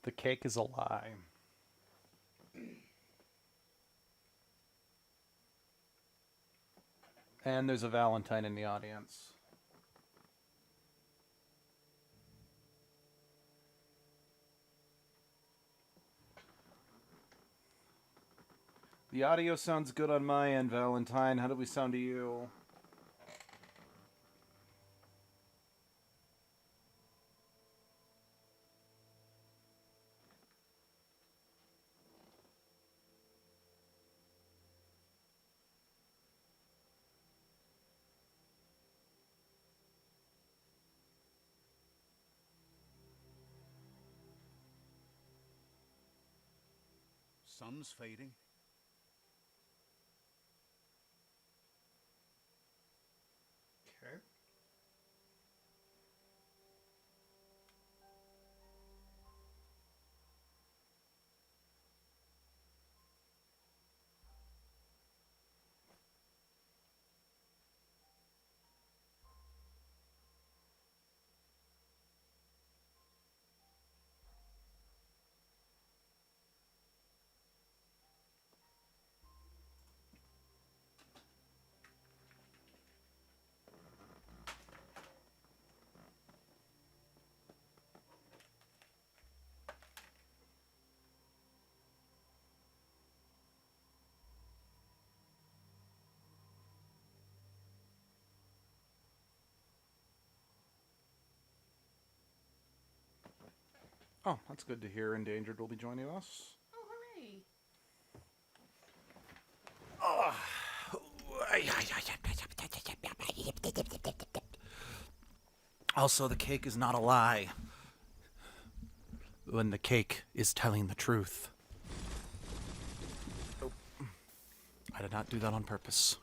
The cake is a lie. And there's a Valentine in the audience. The audio sounds good on my end, Valentine. How do we sound to you? Sun's fading. Okay. Oh, that's good to hear. Endangered will be joining us. Oh, hooray! Also, the cake is not a lie. When the cake is telling the truth. Oh, I did not do that on purpose.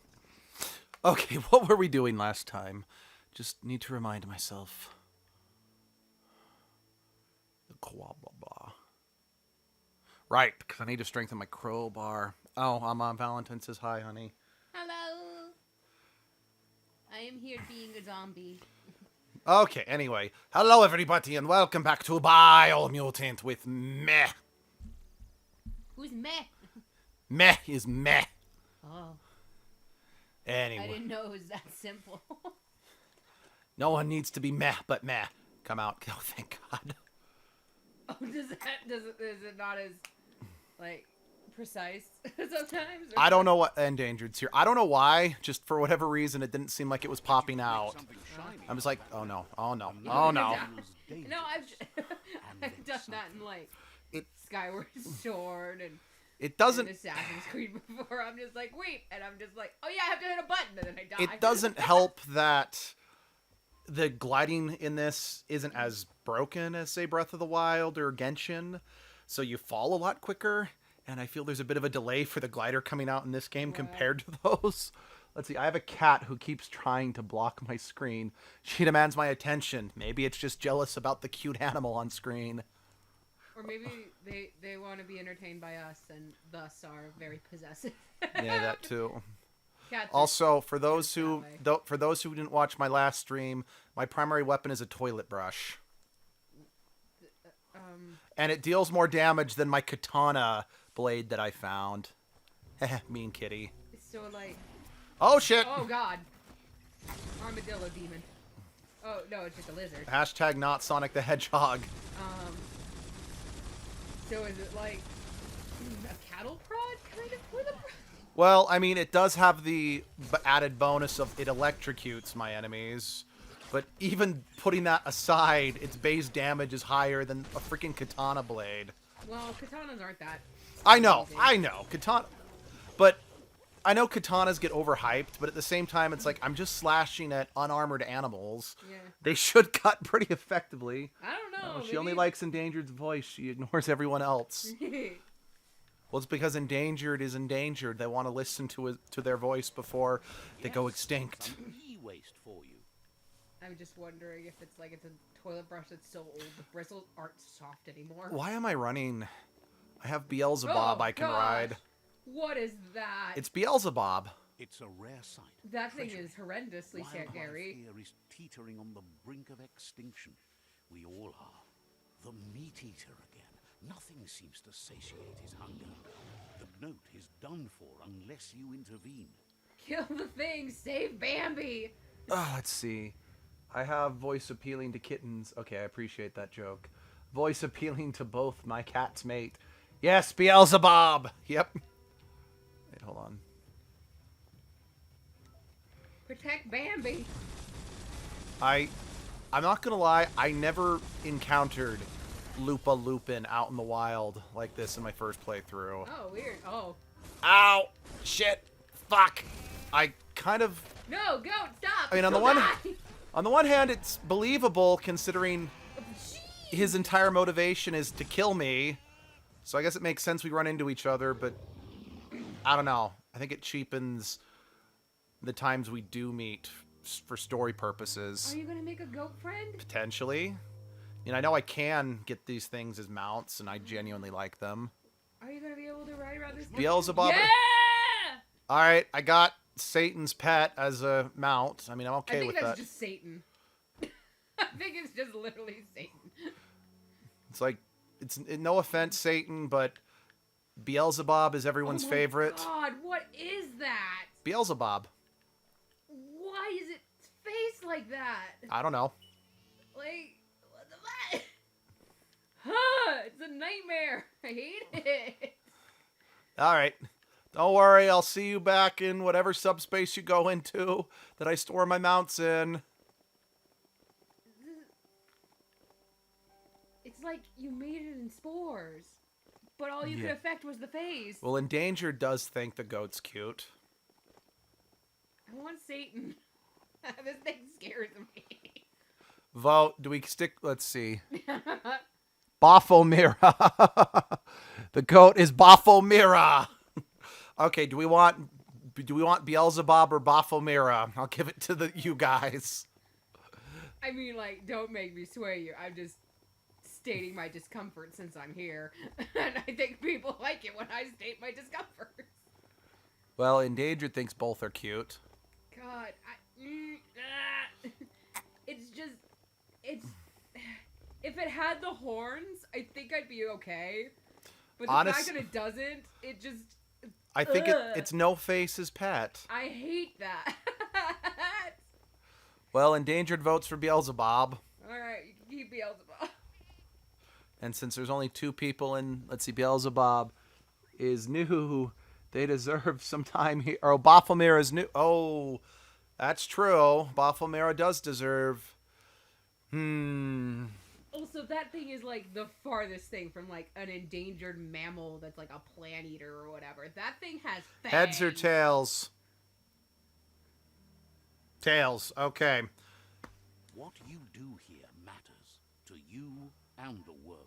Okay, what were we doing last time? Just need to remind myself. The quababa. Right, because I need to strengthen my crowbar. Oh, I'm on Valentine says hi, honey. Hello! I am here being a zombie. Okay, anyway. Hello, everybody, and welcome back to Biomutant with Meh. Who's meh? Meh is meh. Oh. Anyway. I didn't know it was that simple. No one needs to be meh but meh. Come out. Oh, thank God. Oh, is it not as, like, precise sometimes? I don't know what Endangered's here. I don't know why. Just for whatever reason, it didn't seem like it was popping out. I was like, oh no, oh no, oh no. No, I've done that in, like, Skyward Sword and it doesn't. Assassin's Creed before. I'm just like, wait, and I'm just like, oh yeah, I have to hit a button, and then I die. It doesn't help that the gliding in this isn't as broken as, say, Breath of the Wild or Genshin, so you fall a lot quicker. And I feel there's a bit of a delay for the glider coming out in this game compared to those. Let's see, I have a cat who keeps trying to block my screen. She demands my attention. Maybe it's just jealous about the cute animal on screen. Or maybe they want to be entertained by us and thus are very possessive. Yeah, that too. Cats Also, for those who didn't watch my last stream, my primary weapon is a toilet brush. And it deals more damage than my katana blade that I found. Mean kitty. So like. Oh shit! Oh god. Armadillo demon. Oh no, it's just a lizard. Hashtag not Sonic the Hedgehog. So is it like a cattle prod kind of toilet brush? Well, I mean, it does have the added bonus of it electrocutes my enemies. But even putting that aside, its base damage is higher than a freaking katana blade. Well, katanas aren't that. I know. Katana. But I know katanas get overhyped, but at the same time, it's like, I'm just slashing at unarmored animals. Yeah. They should cut pretty effectively. I don't know. Oh, she only likes Endangered's voice. She ignores everyone else. Well, it's because Endangered is endangered. They want to listen to their voice before they go extinct. Some e-waste for you. I'm just wondering if it's like it's a toilet brush that's so old the bristles aren't soft anymore. Why am I running? I have Beelzebub I can ride. What is that? It's Beelzebub. It's a rare sight. That thing is horrendously scary. Here is teetering on the brink of extinction. We all are. The meat eater again. Nothing seems to satiate his hunger. The note is done for unless you intervene. Kill the thing. Save Bambi. Let's see. I have voice appealing to kittens. Okay, I appreciate that joke. Voice appealing to both my cat's mate. Yes, Beelzebub. Yep. Wait, hold on. Protect Bambi. I'm not gonna lie. I never encountered Lupa Lupin out in the wild like this in my first playthrough. Oh, weird. Oh. Ow! Shit! Fuck! I kind of. No, goat, stop. I mean, on the one hand, it's believable considering his entire motivation is to kill me. So I guess it makes sense we run into each other, but I don't know. I think it cheapens the times we do meet for story purposes. Are you gonna make a goat friend? Potentially. And I know I can get these things as mounts, and I genuinely like them. Are you gonna be able to ride around this? Beelzebub. Yeah! Alright, I got Satan's pet as a mount. I mean, I'm okay with that. I think that's just Satan. I think it's just literally Satan. It's like, it's no offense, Satan, but Beelzebub is everyone's favorite. God, what is that? Beelzebub. Why is its face like that? I don't know. Like, what the fuck? Huh, it's a nightmare. I hate it. Alright. Don't worry, I'll see you back in whatever subspace you go into that I store my mounts in. It's like you made it in spores, but all you could affect was the face. Well, Endangered does think the goat's cute. I want Satan. This thing scares me. Vote. Do we stick? Let's see. Baphomirror. The goat is Baphomirror. Okay, do we want Beelzebub or Baphomirror? I'll give it to you guys. I mean, like, don't make me sway you. I'm just stating my discomfort since I'm here. And I think people like it when I state my discomfort. Well, Endangered thinks both are cute. God, it's if it had the horns, I think I'd be okay. But the fact that it doesn't, it just. I think it's No Face's pet. I hate that. Well, Endangered votes for Beelzebub. Alright, you can keep Beelzebub. And since there's only two people in, let's see, Beelzebub is new, they deserve some time here. Or Baphomirror is new. Oh, that's true. Baphomirror does deserve. Also, that thing is like the farthest thing from like an endangered mammal that's like a plant eater or whatever. That thing has fangs. Heads or tails? Tails. Okay. What you do here matters to you and the world.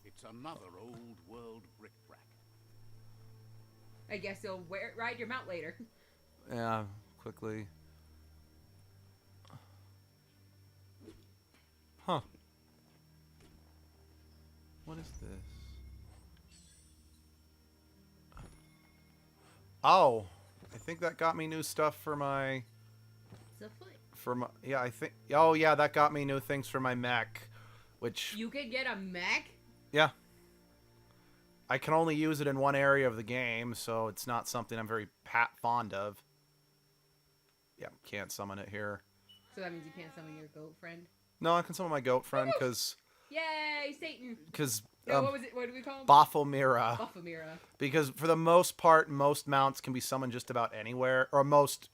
It's another old world bric-brac. I guess you'll ride your mount later. Yeah, quickly. Huh. What is this? Oh, I think that got me new stuff for my... It's a foot. Yeah, I think... Oh, yeah, that got me new things for my mech, which... You could get a mech? Yeah. I can only use it in one area of the game, so it's not something I'm very fond of. Yeah, can't summon it here. So that means you can't summon your goat friend? No, I can summon my goat friend, because... Yay, Satan! Because... No, what was it? What do we call him? Baphomirror. Baphomirror. Because for the most part, most mounts can be summoned just about anywhere, or most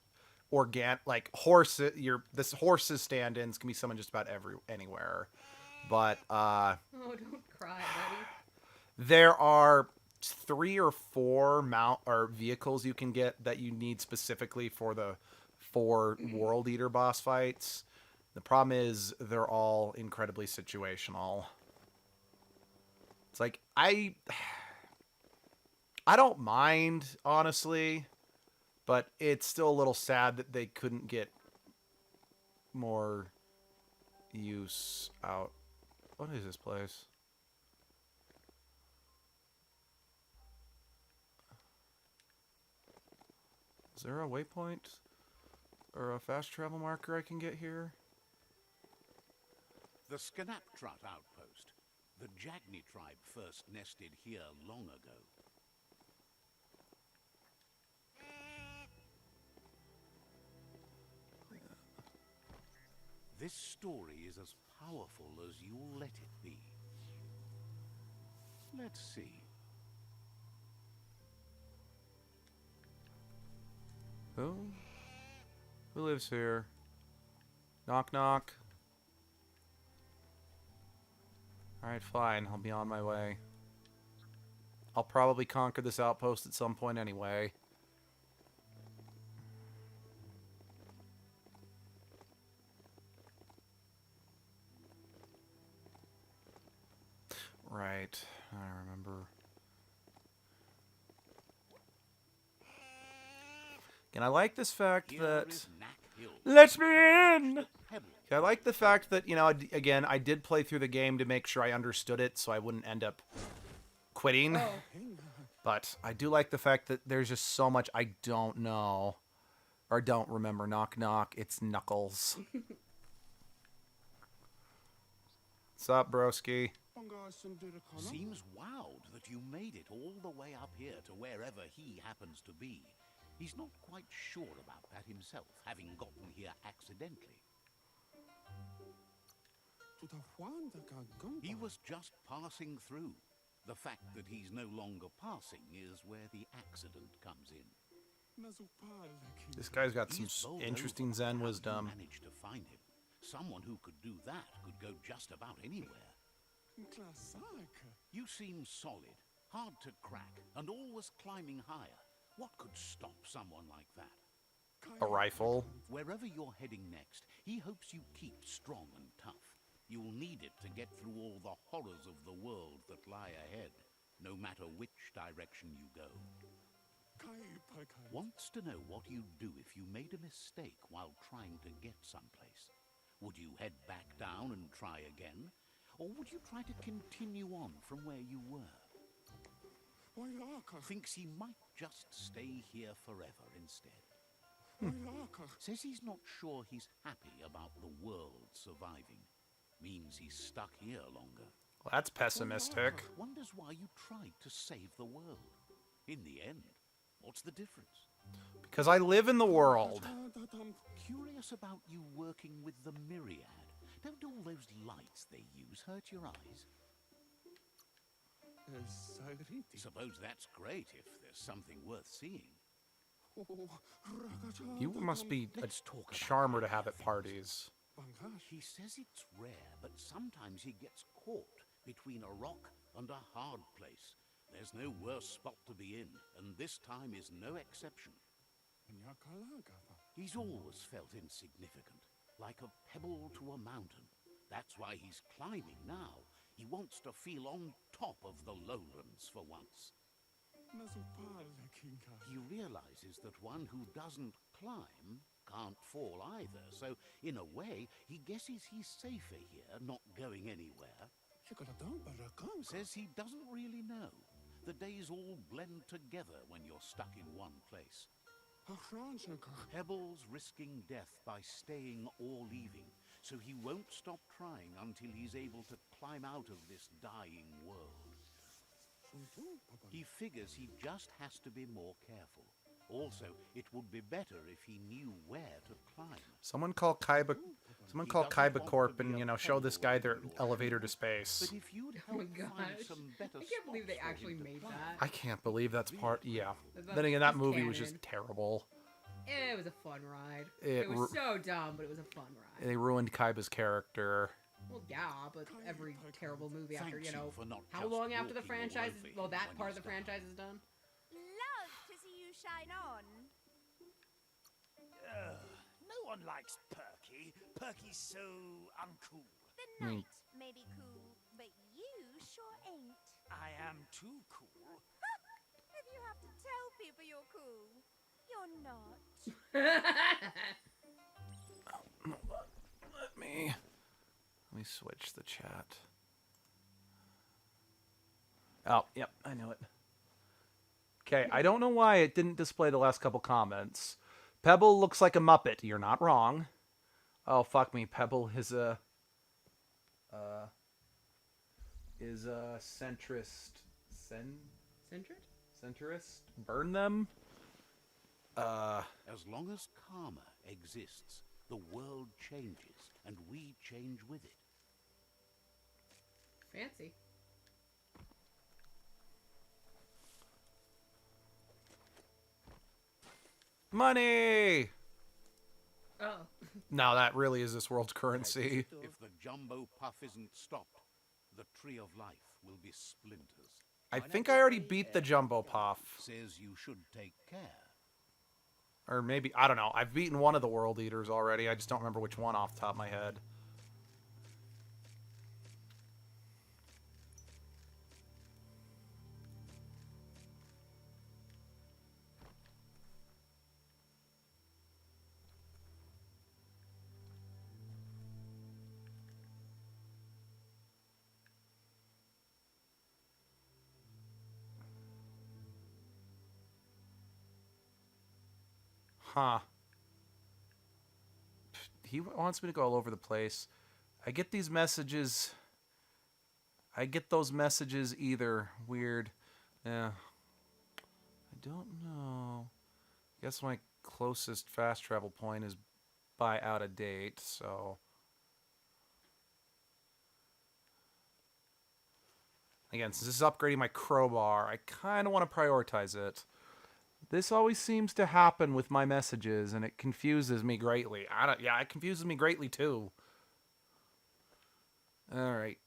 like horses. This horses stand-ins can be summoned just about anywhere. But oh, don't cry, buddy. There are 3 or 4 vehicles you can get that you need specifically for the 4 World Eater boss fights. The problem is they're all incredibly situational. It's like, I don't mind, honestly, but it's still a little sad that they couldn't get more use out. What is this place? Is there a waypoint? or a fast travel marker I can get here? The Scanaptrut outpost. The Jagni tribe first nested here long ago. This story is as powerful as you'll let it be. Let's see. Who? Who lives here? Knock knock. Alright, fine. I'll be on my way. I'll probably conquer this outpost at some point anyway. Right. I remember. And I like this fact Here that... is Knack Hill. Let me in! Pebble. I like the fact that, you know, again, I did play through the game to make sure I understood it so I wouldn't end up quitting. Oh, But I do like the fact that there's just so much I don't know or don't remember. Knock, knock. It's Knuckles. What's up, broski? Seems wowed that you made it all the way up here to wherever he happens to be. He's not quite sure about that himself, having gotten here accidentally. He was just passing through. The fact that he's no longer passing is where the accident comes in. This guy's got some He's bowled interesting over. Zen How you wisdom. managed to find him. Someone who could do that could go just about anywhere. You seem solid, hard to crack, and always climbing higher. What could stop someone like that? A rifle. Wherever you're heading next, he hopes you keep strong and tough. You'll need it to get through all the horrors of the world that lie ahead, no matter which direction you go. Wants to know what you'd do if you made a mistake while trying to get someplace. Would you head back down and try again? Or would you try to continue on from where you were? Thinks he might just stay here forever instead. Says he's not sure he's happy about the world surviving. Means he's stuck here longer. Well, that's pessimistic. Wonders why you tried to save the world. In the end, what's the difference? Because I live in the world. Curious about you working with the Myriad. Don't all those lights they use hurt your eyes? Suppose that's great if there's something worth seeing. You must be a Let's talk about charmer to that have at things. parties. He says it's rare, but sometimes he gets caught between a rock and a hard place. There's no worse spot to be in, and this time is no exception. He's always felt insignificant, like a pebble to a mountain. That's why he's climbing now. He wants to feel on top of the lowlands for once. He realizes that one who doesn't climb can't fall either, so in a way, he guesses he's safer here, not going anywhere. Says he doesn't really know. The days all blend together when you're stuck in one place. Pebbles risking death by staying or leaving, so he won't stop trying until he's able to climb out of this dying world. He figures he just has to be more careful. Also, it would be better if he knew where to climb. Someone call Kaiba Corp and, you know, show this guy their elevator to space. But if you'd Oh my help find gosh. some better I can't believe they spots for actually him to made climb. that. I can't believe that's part... Yeah. That's- Then again, that that's movie was just canon. terrible. It was a fun ride. It It was so dumb, but it was a fun ride. They ruined Kaiba's character. Well, yeah, but every terrible movie after, Thanks you know, for not how just long after the walking all franchise over is, well, him that when part of he's the done. franchise is done? Love to see you shine on. No one likes Perky. Perky's so uncool. The night may be cool, but you sure ain't. I am too cool. If you have to tell people you're cool, you're not. Let me switch the chat. Oh, yep, I know it. Okay, I don't know why it didn't display the last couple comments, Pebble looks like a Muppet. You're not wrong. Oh, fuck me. Pebble is a centrist. Centred? Centrist? Burn them? As long as karma exists, the world changes, and we change with it. Fancy. Money! Oh. No, that really is this world's currency. If the jumbo puff isn't stopped, the tree of life will be splinters. I think I already beat the Jumbo Puff. Says you should take care. Or maybe, I don't know. I've beaten one of the World Eaters already. I just don't remember which one off the top of my head. Huh. He wants me to go all over the place. I get these messages. I get those messages either. Weird. Yeah. I don't know. Guess my closest fast travel point is by out of date, so. Again, since this is upgrading my crowbar, I kind of want to prioritize it. This always seems to happen with my messages, and it confuses me greatly. Yeah, it confuses me greatly, too. Alright.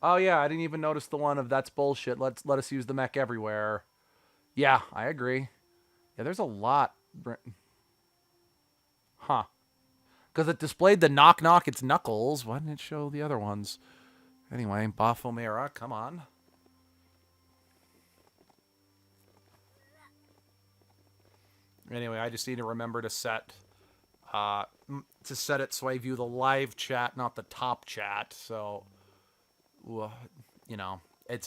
Oh, yeah, I didn't even notice the one of that's bullshit. Let us use the mech everywhere. Yeah, I agree. Yeah, there's a lot. Huh. Because it displayed the knock knock, it's Knuckles. Why didn't it show the other ones? Anyway, Baphomet, come on. Anyway, I just need to remember to set it so I view the live chat, not the top chat. So, you know,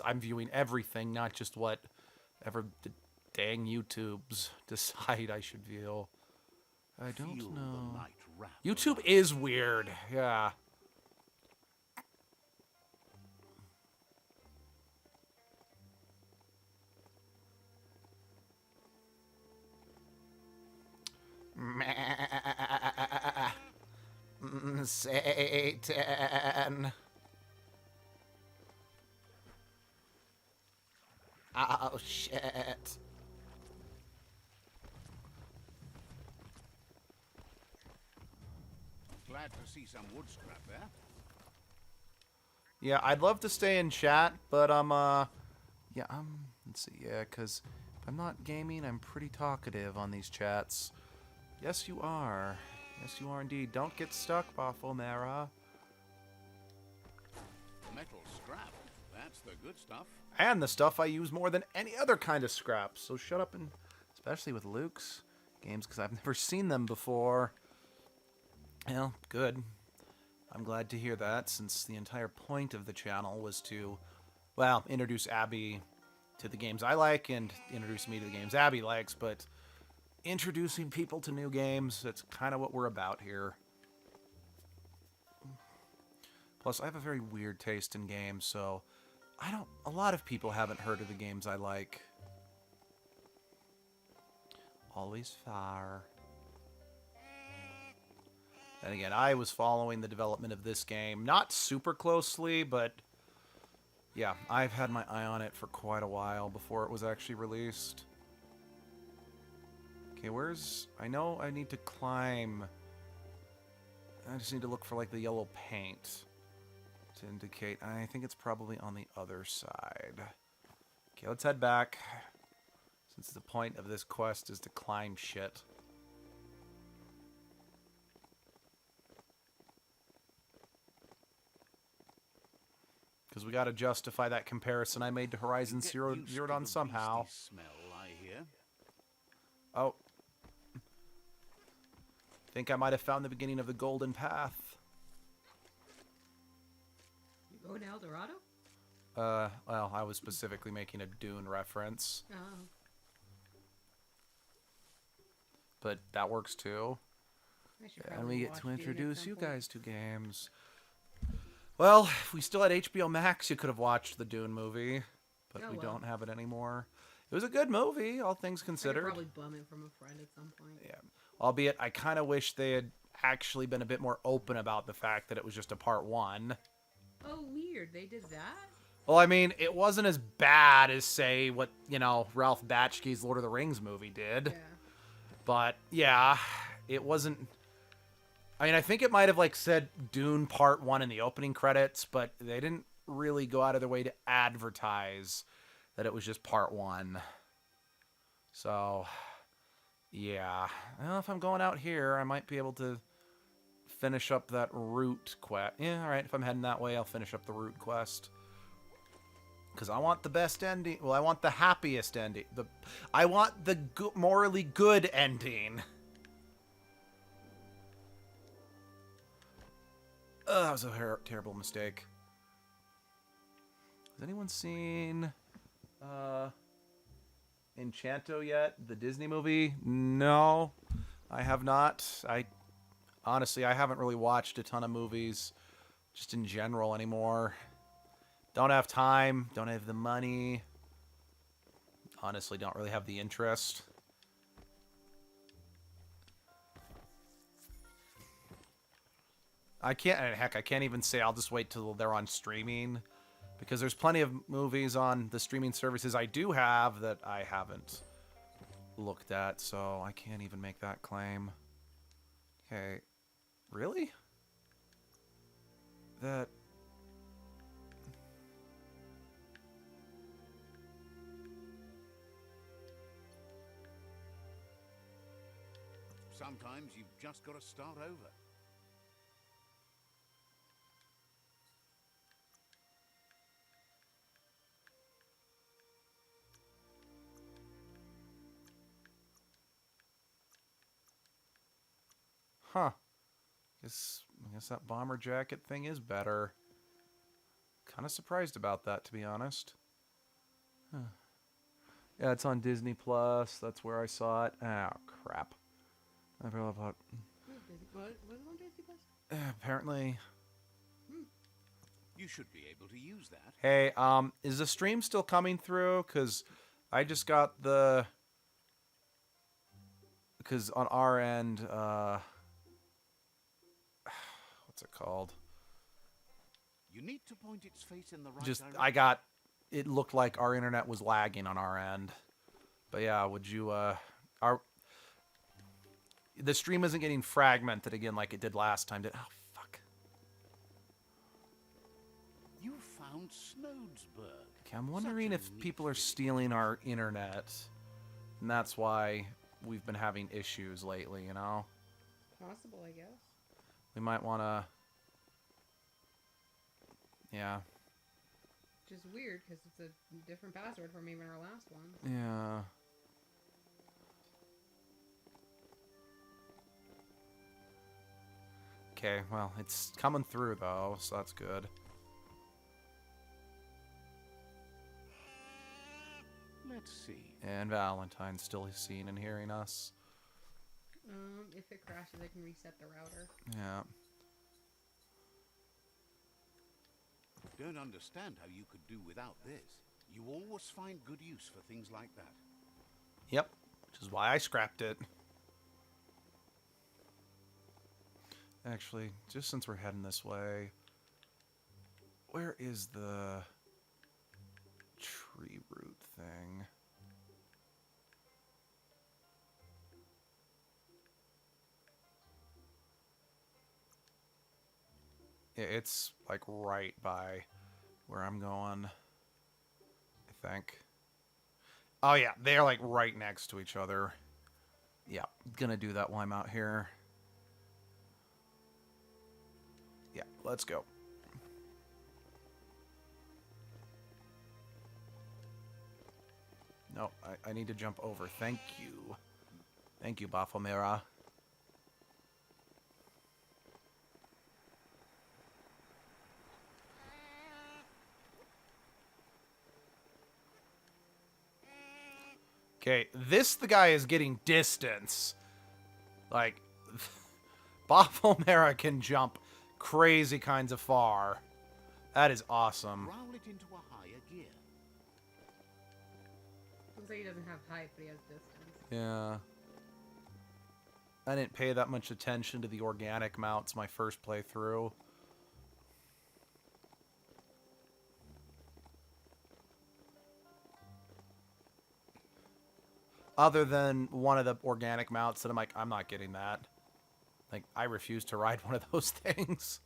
I'm viewing everything, not just whatever the dang YouTubes decide I should view. I don't know. YouTube is weird. Yeah. Satan. Oh, shit. Glad to see some wood scrap there. Yeah, I'd love to stay in chat, but let's see, yeah, because if I'm not gaming, I'm pretty talkative on these chats. Yes, you are. Yes, you are indeed. Don't get stuck, Baphomet. Metal scrap. That's the good stuff. And the stuff I use more than any other kind of scrap. So shut up, and especially with Luke's games, because I've never seen them before. Well, good. I'm glad to hear that, since the entire point of the channel was to, well, introduce Abby to the games I like and introduce me to the games Abby likes, but introducing people to new games, that's kind of what we're about here. Plus, I have a very weird taste in games, so a lot of people haven't heard of the games I like. Always far. And again, I was following the development of this game, not super closely, but yeah, I've had my eye on it for quite a while before it was actually released. Okay, I know I need to climb. I just need to look for, like, the yellow paint to indicate. I think it's probably on the other side. Okay, let's head back, since the point of this quest is to climb shit. Because we got to justify that comparison I made to Horizon Zero Dawn somehow. Smell, I hear. Oh. Think I might have found the beginning of the Golden Path. You're going to El Dorado? Well, I was specifically making a Dune reference, Oh. but that works too. I should And probably we get watch to Dune at introduce some you point. guys to games. Well, if we still had HBO Max, you could have watched the Dune movie, but Oh, we well. don't have it anymore. It was a good movie, all things I could considered. probably bum it from a friend at some point. Yeah. Albeit, I kind of wish they had actually been a bit more open about the fact that it was just a part one. Oh, weird. They did that? Well, I mean, it wasn't as bad as, say, what, Ralph Bakshi's Lord of the Rings movie did. Yeah. But, yeah, it wasn't... I mean, I think it might have, said Dune Part 1 in the opening credits, but they didn't really go out of their way to advertise that it was just Part 1. So, yeah. Well, if I'm going out here, I might be able to finish up that route quest. Yeah, alright, if I'm heading that way, I'll finish up the route quest. Because I want the best ending. Well, I want the happiest ending. I want the morally good ending. That was a terrible mistake. Has anyone seen Enchanto yet? The Disney movie? No, I have not. Honestly, I haven't really watched a ton of movies just in general anymore. Don't have time, don't have the money. Honestly, don't really have the interest. I can't even say I'll just wait till they're on streaming, because there's plenty of movies on the streaming services I do have that I haven't looked at, so I can't even make that claim. Okay. Really? That... Sometimes you've just got to start over. Huh. I guess that bomber jacket thing is better. Kind of surprised about that, to be honest. Huh. Yeah, it's on Disney Plus. That's where I saw it. Oh, crap. I forgot about... What was on Disney Plus? Apparently... You should be able to use that. Hey, is the stream still coming through? Because I just got the... Because on our end, what's it called? You need to point its face in the right Just, direction. it looked like our internet was lagging on our end. But yeah, would you, the stream isn't getting fragmented again like it did last time, did... Oh, fuck. You found Snowdsburg. Okay, I'm wondering Such a if neat people are city. stealing our internet. And that's why we've been having issues lately, you know? Possible, I guess. We might want to... Yeah. Which is weird, because it's a different password from even our last one. Yeah. Okay, well, it's coming through, though, so that's good. Let's see. And Valentine's still seeing and hearing us. If it crashes, I can reset the router. Yeah. Don't understand how you could do without this. You always find good use for things like that. Yep, which is why I scrapped it. Actually, just since we're heading this way, where is the tree root thing? Yeah, it's like right by where I'm going, I think. Oh yeah, they're like right next to each other. Yeah, gonna do that while I'm out here. Yeah, let's go. No, I need to jump over. Thank you. Thank you, Baphomet. Okay, the guy is getting distance. Like, Baphomet can jump crazy kinds of far. That is awesome. Roll it into a higher gear. Looks like he doesn't have height, but he has distance. Yeah. I didn't pay that much attention to the organic mounts my first playthrough. Other than one of the organic mounts that I'm like, I'm not getting that. Like, I refuse to ride one of those things.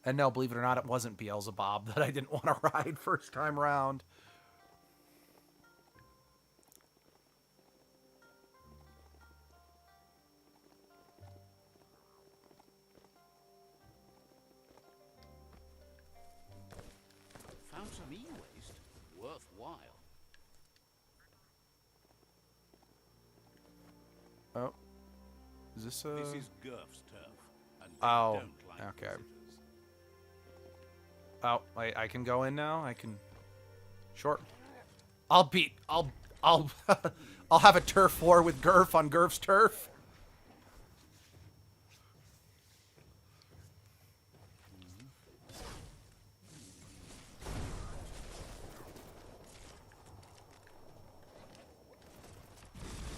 And no, believe it or not, it wasn't Beelzebub that I didn't want to ride first time round. Found some e-waste. Worthwhile. Oh. Is this a... This is Gurf's turf. And they Oh, don't like okay. visitors. Oh, I can go in now? I can... Sure. I'll I'll have a turf war with Gurf on Gurf's turf.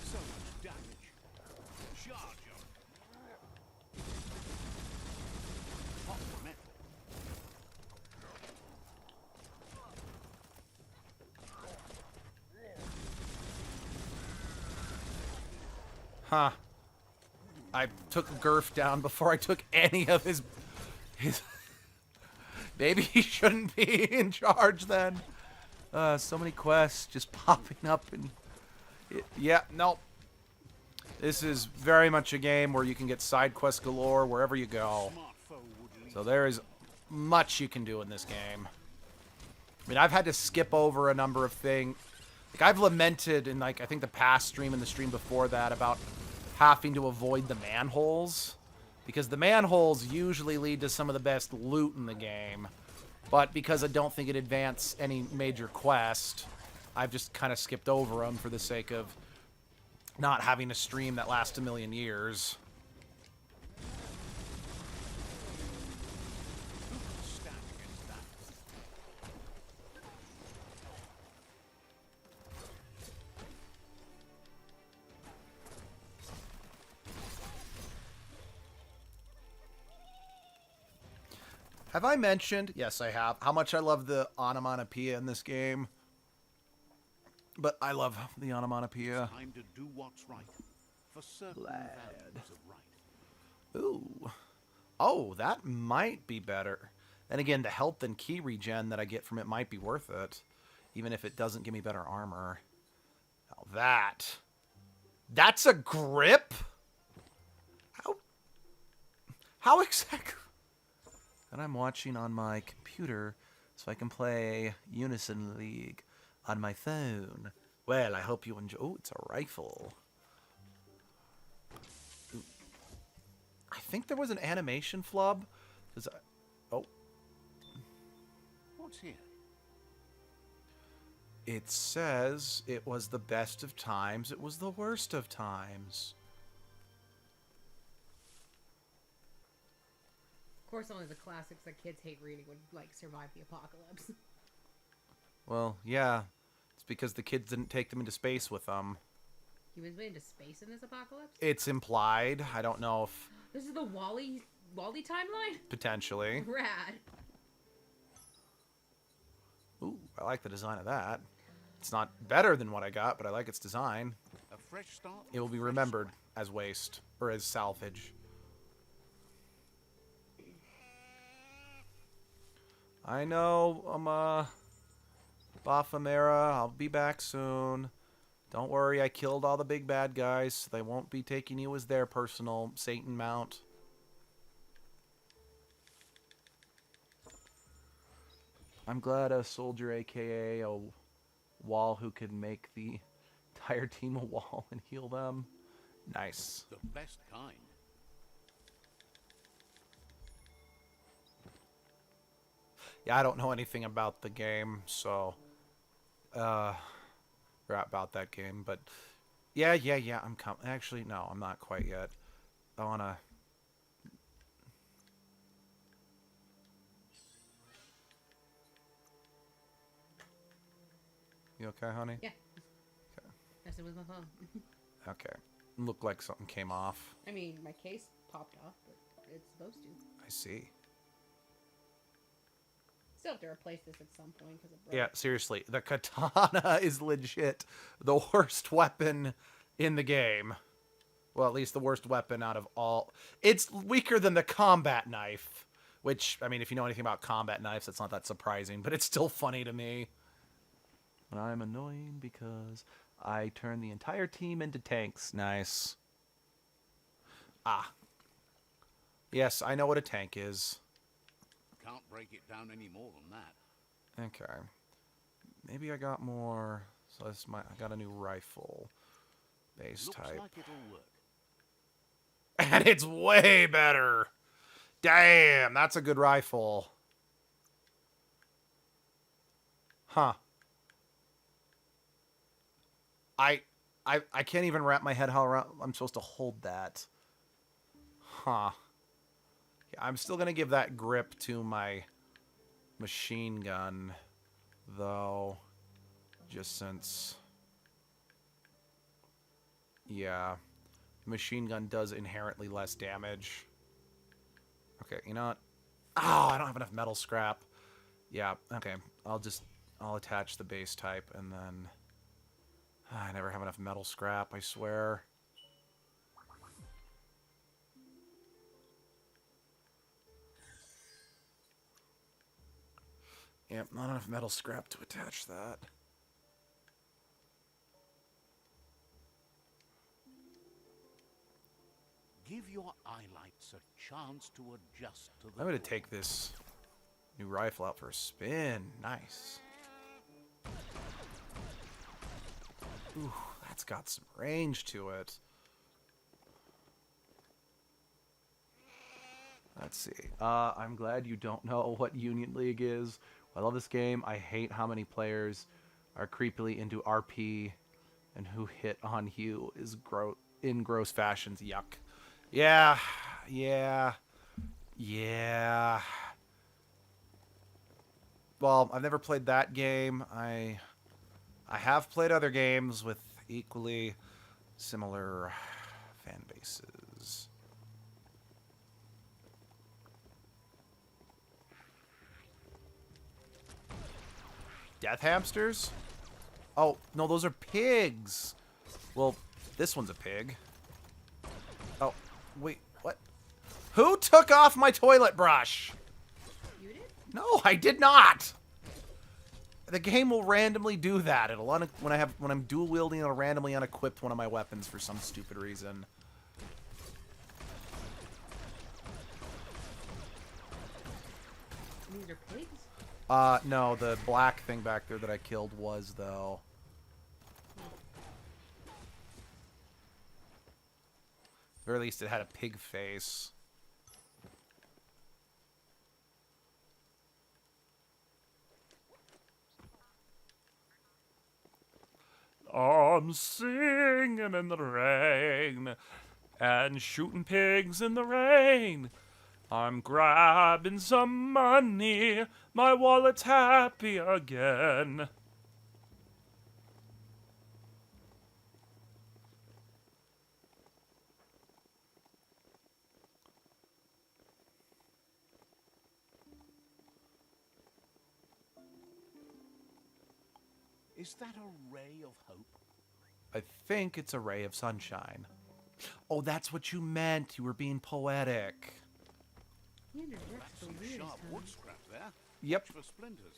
So much damage. Charge 'em. Hot metal. Huh. I took Gurf down before I took any of his... Maybe he shouldn't be in charge then. So many quests just popping up and... Yeah, no. This is very much a game where you can get side quests galore wherever you go. Smart foe would lead. So there is much you can do in this game. I mean, I've had to skip over a number of things. Like, I've lamented in, like, I think the past stream and the stream before that about having to avoid the manholes. Because the manholes usually lead to some of the best loot in the game. But because I don't think it advance any major quest, I've just kind of skipped over them for the sake of not having a stream that lasts a million years. Stand against that. Have I mentioned, yes I have, how much I love the onomatopoeia in this game? But I love the onomatopoeia. Time to do what's right. For certain Lad. values of right. Ooh. Oh, that might be better. And again, the health and key regen that I get from it might be worth it. Even if it doesn't give me better armor. Now that. That's a grip? How exactly? And I'm watching on my computer so I can play Unison League on my phone. Well, I hope you enjoy... Oh, it's a rifle. Ooh. I think there was an animation flub. Oh. What's here? It says it was the best of times. It was the worst of times. Of course, only the classics that kids hate reading would, like, survive the apocalypse. Well, yeah. It's because the kids didn't take them into space with them. Humans made into space in this apocalypse? It's implied. I don't know if... This is the Wally timeline? Potentially. Rad. Ooh, I like the design of that. It's not better than what I got, but I like its design. A fresh start? It will be fresh remembered strike. as waste. Or as salvage. I know, Baphomet, I'll be back soon. Don't worry, I killed all the big bad guys, so they won't be taking you as their personal Satan mount. I'm glad a soldier, aka a wall who can make the entire team a wall and heal them. Nice. The best kind. Yeah, I don't know anything about the game, so about that game, but yeah, actually, no, I'm not quite yet. I wanna. You okay, honey? Yeah. Messing with my phone. Okay. Looked like something came off. I mean, my case popped off, but it's supposed to. I see. Still have to replace this at some point because it broke. Yeah, seriously, the katana is legit the worst weapon in the game. Well, at least the worst weapon out of all. It's weaker than the combat knife, which, I mean, if you know anything about combat knives, it's not that surprising, but it's still funny to me. And I'm annoying because I turn the entire team into tanks. Nice. Ah. Yes, I know what a tank is. Can't break it down any more than that. Okay. Maybe I got more. So I got a new rifle. Base Looks type. like it'll work. And it's way better. Damn, that's a good rifle. Huh. I can't even wrap my head how I'm supposed to hold that. Huh. Yeah, I'm still going to give that grip to my machine gun, though, just since, yeah, machine gun does inherently less damage. Okay, you know what? Oh, I don't have enough metal scrap. Yeah, okay, I'll attach the base type, and then, I never have enough metal scrap, I swear. Yep, not enough metal scrap to attach that. Give your eyelights a chance to adjust to the I'm gonna door. take this new rifle out for a spin. Nice. Ooh, that's got some range to it. Let's see. I'm glad you don't know what Union League is. I love this game. I hate how many players are creepily into RP and who hit on you is in gross fashions. Yuck. Yeah. Well, I've never played that game. I have played other games with equally similar fan bases. Death hamsters? Oh, no, those are pigs. Well, this one's a pig. Oh, wait, what? Who took off my toilet brush? You did? No, I did not. The game will randomly do that. It'll when I'm dual wielding, it'll randomly unequip one of my weapons for some stupid reason. These are pigs? No, the black thing back there that I killed was, though. Or at least it had a pig face. I'm singing in the rain and shooting pigs in the rain. I'm grabbing some money. My wallet's happy again. Is that a ray of hope? I think it's a ray of sunshine. Oh, that's what you meant. You were being poetic. You interject That's the some weirdest sharp time. wood scrap there. Yep. Watch for splinters.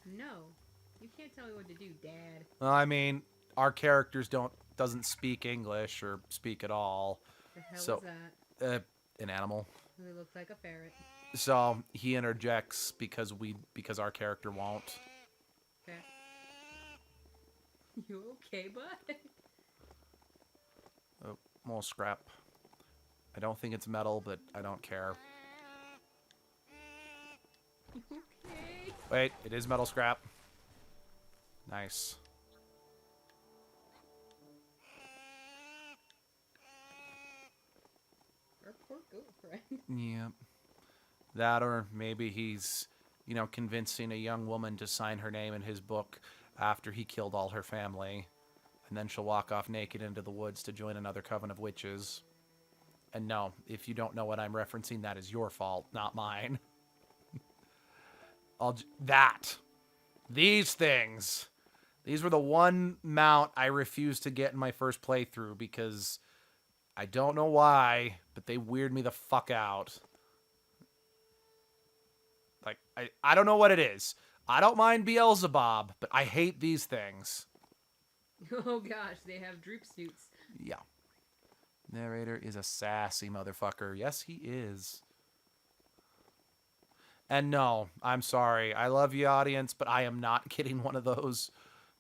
No. You can't tell me what to do, Dad. Well, I mean, our characters doesn't speak English or speak at all. The hell So- is that? An animal. It looks like a ferret. So he interjects because our character won't. Okay. You okay, bud? Oh, more scrap. I don't think it's metal, but I don't care. Okay. Wait, it is metal scrap. Nice. boyfriend. Yep. That, or maybe he's, convincing a young woman to sign her name in his book after he killed all her family. And then she'll walk off naked into the woods to join another coven of witches. And no, if you don't know what I'm referencing, that is your fault, not mine. These things. These were the one mount I refused to get in my first playthrough because I don't know why, but they weird me the fuck out. Like, I don't know what it is. I don't mind Beelzebub, but I hate these things. Oh gosh, they have droop snoots. Yeah. Narrator is a sassy motherfucker. Yes, he is. And no, I'm sorry. I love you, audience, but I am not getting one of those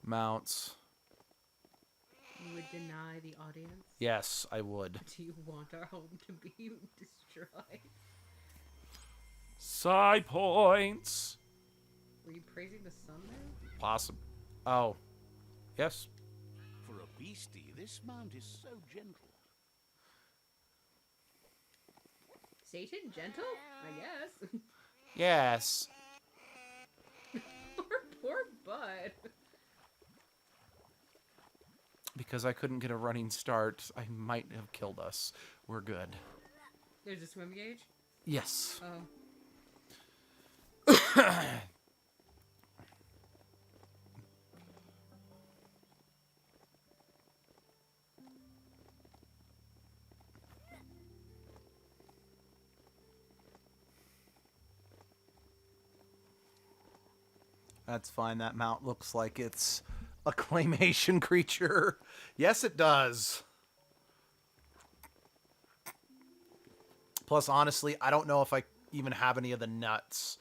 mounts. You would deny the audience? Yes, I would. Do you want our home to be destroyed? Side points. Were you praising the sun there? Possible. Oh. Yes. For a beastie, this mount is so gentle. Satan? Gentle? I guess. Yes. poor Bud. Because I couldn't get a running start, I might have killed us. We're good. There's a swim gauge? Yes. Oh. That's fine. That mount looks like it's a claymation creature. Yes, it does. Plus, honestly, I don't know if I even have any of the nuts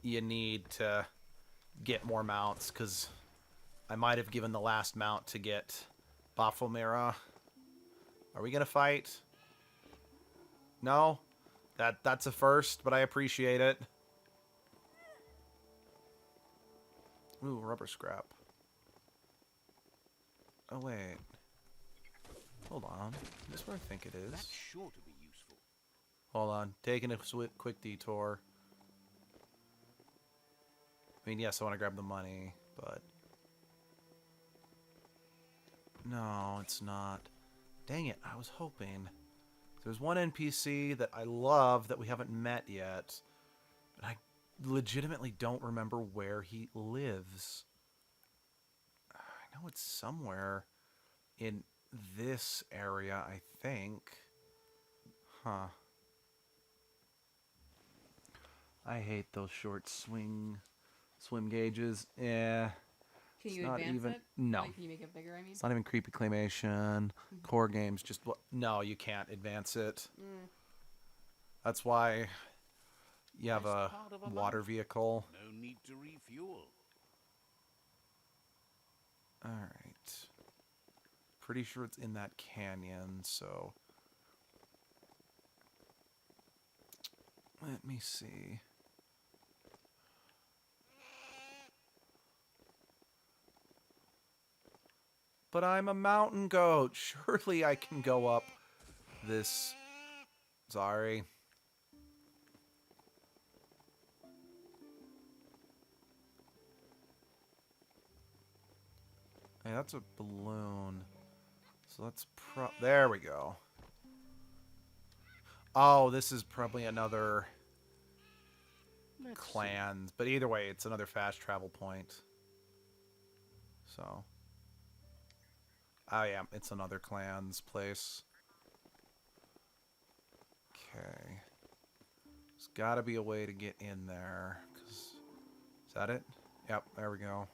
you need to get more mounts, because I might have given the last mount to get Baphomet. Are we going to fight? No? That's a first, but I appreciate it. Ooh, rubber scrap. Oh, wait. Hold on. Is this where I think it is? That's sure to be useful. Hold on. Taking a quick detour. I mean, yes, I want to grab the money, but... No, it's not. Dang it, I was hoping. There's one NPC that I love that we haven't met yet. And I legitimately don't remember where he lives. I know it's somewhere in this area, I think. Huh. I hate those short swim gauges. Yeah. Can It's you not advance even- it? no. Like, can you make it bigger, I mean? It's not even creepy claymation. Core games just... No, you can't advance it. Mm. That's why you have Best a part of a water mount. vehicle. No need to refuel. Alright. Pretty sure it's in that canyon, so... Let me see. But I'm a mountain goat. Surely I can go up this... Sorry. Hey, that's a balloon. So let's there we go. Oh, this is probably another clan. But either way, it's another fast travel point. So... Oh yeah, it's another clan's place. Okay. There's gotta be a way to get in there. Is that it? Yep, there we go.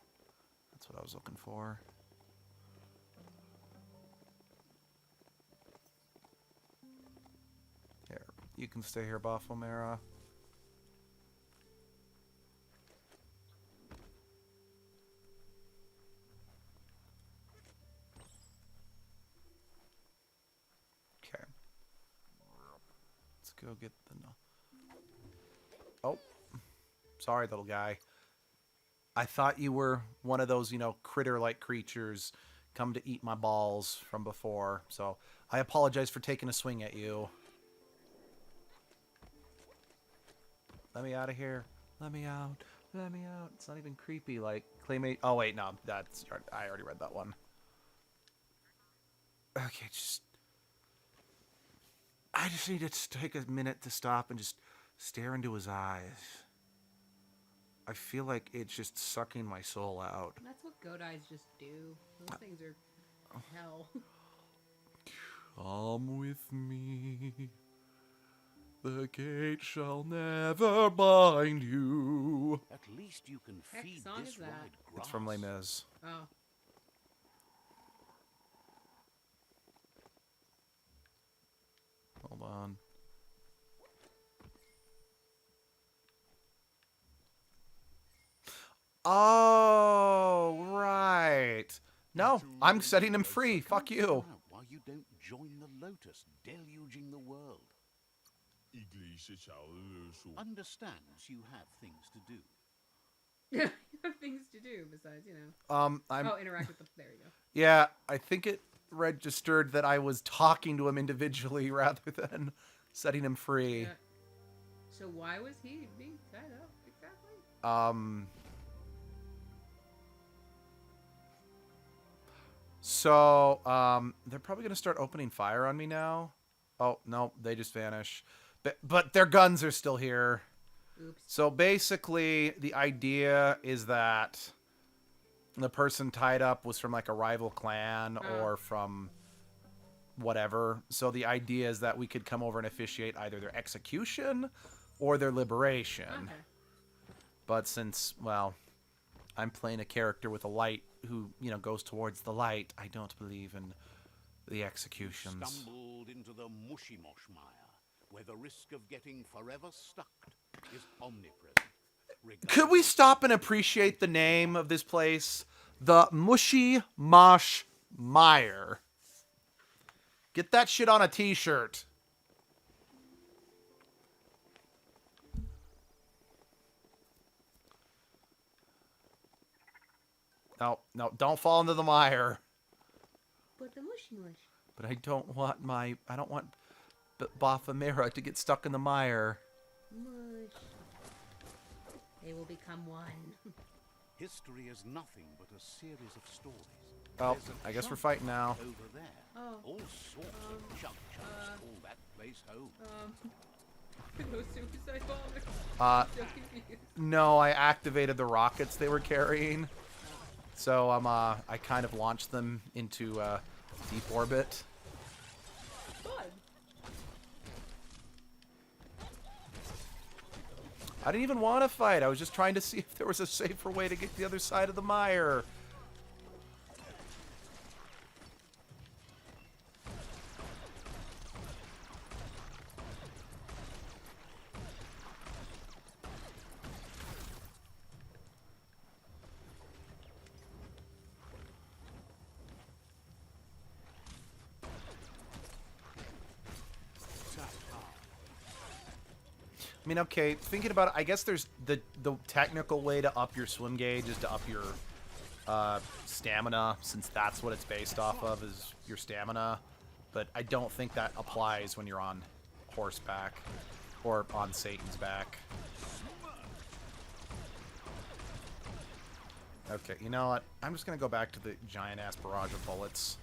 That's what I was looking for. Here, you can stay here, Baphomet. Okay. Let's go get the... Oh. Sorry, little guy. I thought you were one of those, critter-like creatures come to eat my balls from before. So I apologize for taking a swing at you. Let me out of here. Let me out. Let me out. It's not even creepy like Claymate. Oh, wait, no. That's... I already read that one. Okay, just... I just need to take a minute to stop and just stare into his eyes. I feel like it's just sucking my soul out. That's what goat eyes just do. Those things are hell. Come with me. The gate shall never bind you. At least you can Heck feed song this is that? ride grass. It's from Les Mis. Oh. Hold on. Oh, right. No, I'm setting him free. Fuck you. Out why you don't join the Lotus, deluging the world. Understands you have things to do. You have things to do besides, you know. I'm... Oh, interact with them. There you go. Yeah, I think it registered that I was talking to him individually rather than setting him free. Yeah. So why was he being tied up exactly? So, they're probably going to start opening fire on me now. Oh, no, they just vanish. But their guns are still here. Oops. So basically, the idea is that the person tied up was from like a rival clan or from whatever. So the idea is that we could come over and officiate either their execution or their liberation. Okay. But since, well, I'm playing a character with a light who, you know, goes towards the light, I don't believe in the executions. Stumbled into the mushy mosh mire, where the risk of getting forever stuck is omnipresent. Could we stop and appreciate the name of this place? The Mushy Mosh Mire. Get that shit on a t-shirt. No, no, don't fall into the mire. But the mushy mush. But I don't want Baphomet to get stuck in the mire. Mush. They will become one. History is nothing but a series of stories. Well, There's a I guess we're chunk fighting now. over there. Oh. All sorts of chunks call that place home. No suicide bombers. So confused. No, I activated the rockets they were carrying. So I kind of launched them into deep orbit. Fun. I didn't even want to fight. I was just trying to see if there was a safer way to get to the other side of the mire. I mean, okay, thinking about it, I guess there's the technical way to up your swim gauge is to up your stamina, since that's what it's based off of, is your stamina. But I don't think that applies when you're on horseback or on Satan's back. Okay, you know what? I'm just going to go back to the giant-ass barrage of bullets.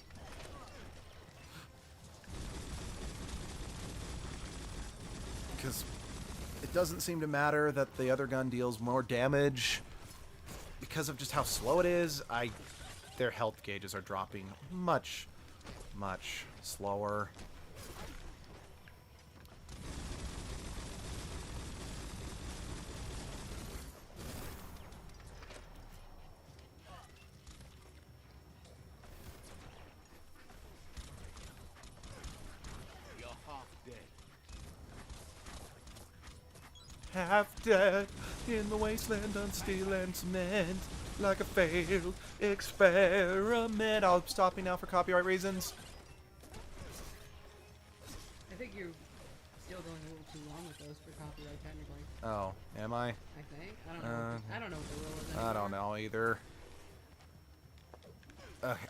Because it doesn't seem to matter that the other gun deals more damage. Because of just how slow it is, their health gauges are dropping much, much slower. You're half dead. Half dead in the wasteland on steel and cement, like a failed experiment. I'll stop me now for copyright reasons. I think you're still going a little too long with those for copyright, technically. Oh, am I? I think. I don't know. I don't know what the rule is. I don't anymore. know either.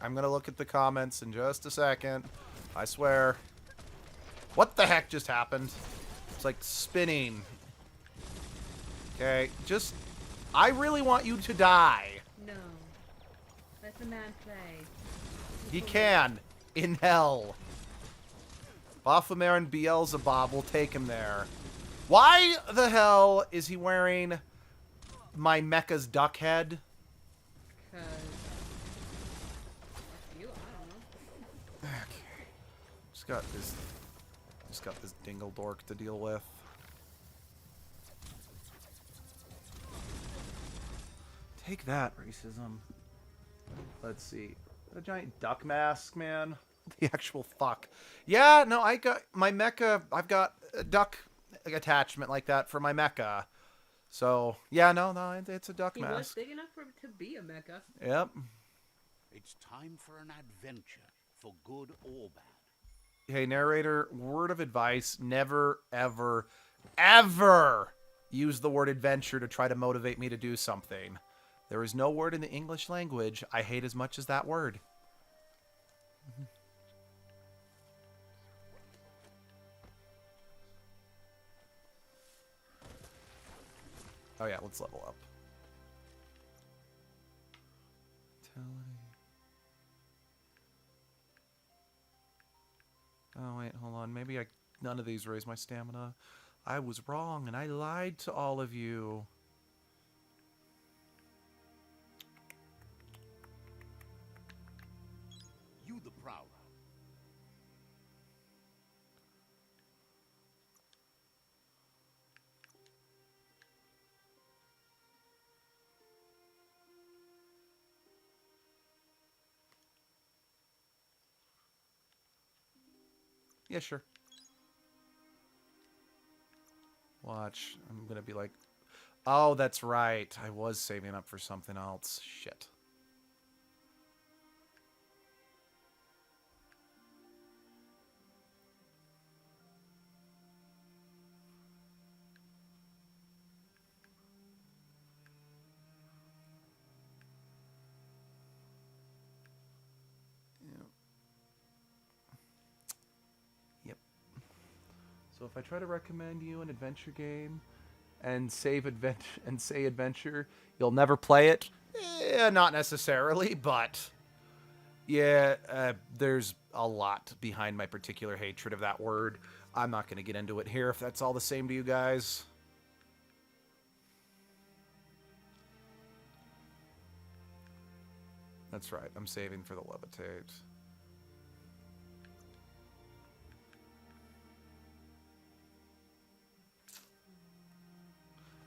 I'm gonna look at the comments in just a second. I swear. What the heck just happened? It's like spinning. Okay, just... I really want you to die. No. Let the man play. He can. In hell. Baphomet and Beelzebub will take him there. Why the hell is he wearing my mecha's duck head? Cause fuck you, I don't know. Okay. Just got this dingle dork to deal with. Take that, racism. Let's see. A giant duck mask, man. The actual fuck. Yeah, no, I got my mecha. I've got a duck attachment like that for my mecha. So, yeah, no, it's a duck He was mask. big enough for him to be a mecha. Yep. It's time for an adventure, for good or bad. Hey, narrator, word of advice, never, ever, ever use the word adventure to try to motivate me to do something. There is no word in the English language I hate as much as that word. Oh yeah, let's level up. Oh wait, hold on. Maybe none of these raise my stamina. I was wrong and I lied to all of you. You the prowler. Yeah, sure. Watch. I'm gonna be like, oh, that's right. I was saving up for something else. Shit. Yep. So if I try to recommend you an adventure game and say adventure, you'll never play it? Not necessarily, but yeah, there's a lot behind my particular hatred of that word. I'm not going to get into it here if that's all the same to you guys. That's right, I'm saving for the levitate.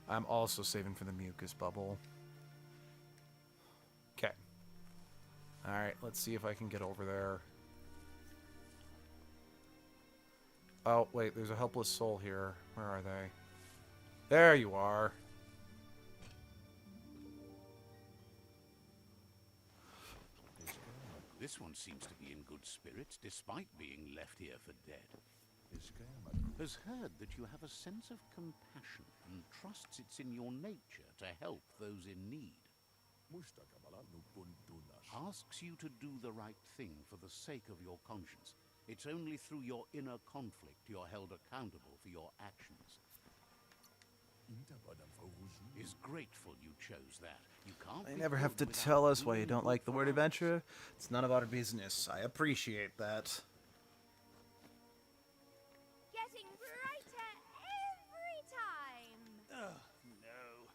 I'm also saving for the mucus bubble. Okay. Alright, let's see if I can get over there. Oh, wait, there's a helpless soul here. Where are they? There you are. This one seems to be in good spirits, despite being left here for dead. Has heard that you have a sense of compassion and trusts it's in your nature to help those in need. Asks you to do the right thing for the sake of your conscience. It's only through your inner conflict you're held accountable for your actions. Is grateful you chose that. You can't. You never have to tell us why you don't like the word adventure. It's none of our business. I appreciate that. Getting brighter every time. Oh, no.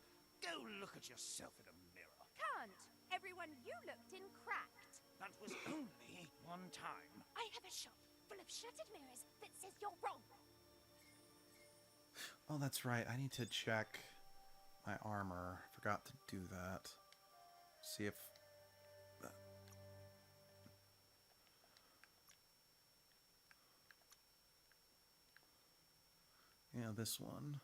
Go look at yourself in a mirror. Can't. Everyone you looked in cracked. That was only one time. I have a shop full of shattered mirrors that says you're wrong. Oh, that's right. I need to check my armor. Forgot to do that. See if... Yeah, this one.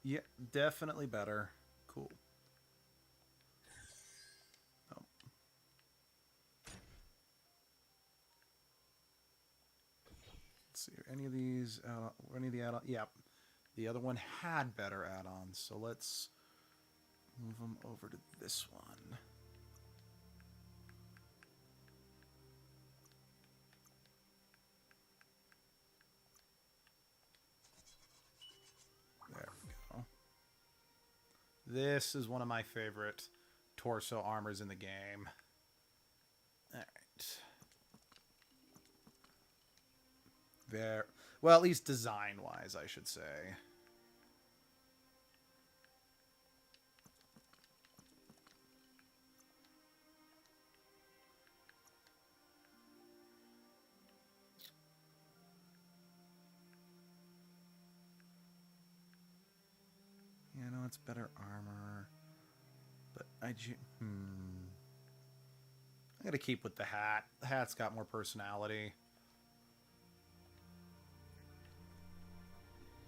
Yeah, definitely better. Cool. Oh. let's see. Any of these, any of the add-ons? Yeah, the other one had better add-ons, so let's move them over to this one. There we go. This is one of my favorite torso armors in the game. All right. There. Well, at least design-wise, I should say. Yeah, no, it's better armor. But I'm gonna keep with the hat. The hat's got more personality.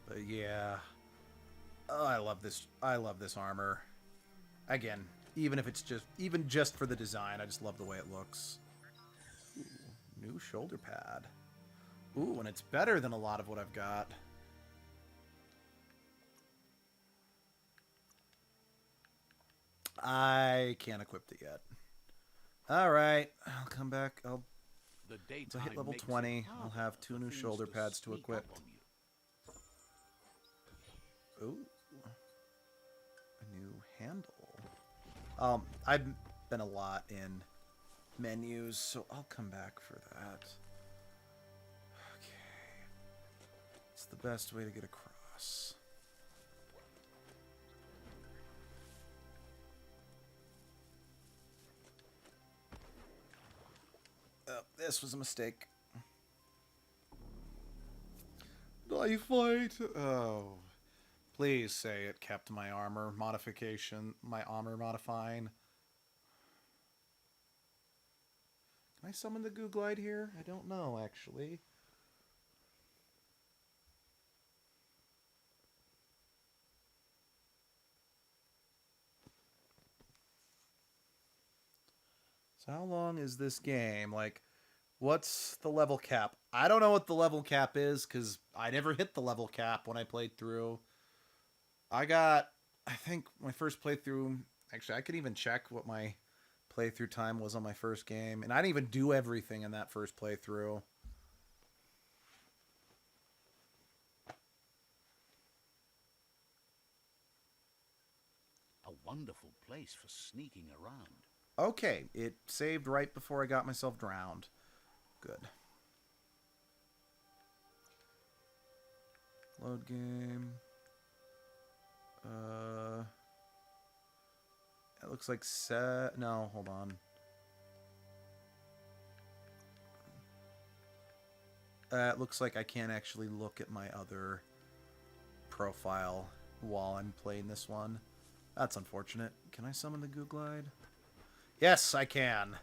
But yeah. Oh, I love this. I love this armor. Again, even if it's just for the design, I just love the way it looks. Ooh, new shoulder pad. Ooh, and it's better than a lot of what I've got. I can't equip it yet. All right, I'll come back. Once I hit level 20, I'll have 2 new shoulder pads to equip. Ooh, a new handle. I've been a lot in menus, so I'll come back for that. Okay, it's the best way to get across. Oh, this was a mistake. I fight. Oh. Please say it kept my armor modification, my armor modifying. Can I summon the goo glide here? I don't know, actually. So how long is this game? Like, what's the level cap? I don't know what the level cap is, because I never hit the level cap when I played through. I think my first playthrough, actually I could even check what my playthrough time was on my first game, and I didn't even do everything in that first playthrough. A wonderful place for sneaking around. Okay, it saved right before I got myself drowned. Good. Load game. It looks like no, hold on. It looks like I can't actually look at my other profile while I'm playing this one. That's unfortunate. Can I summon the goo glide? Yes, I can.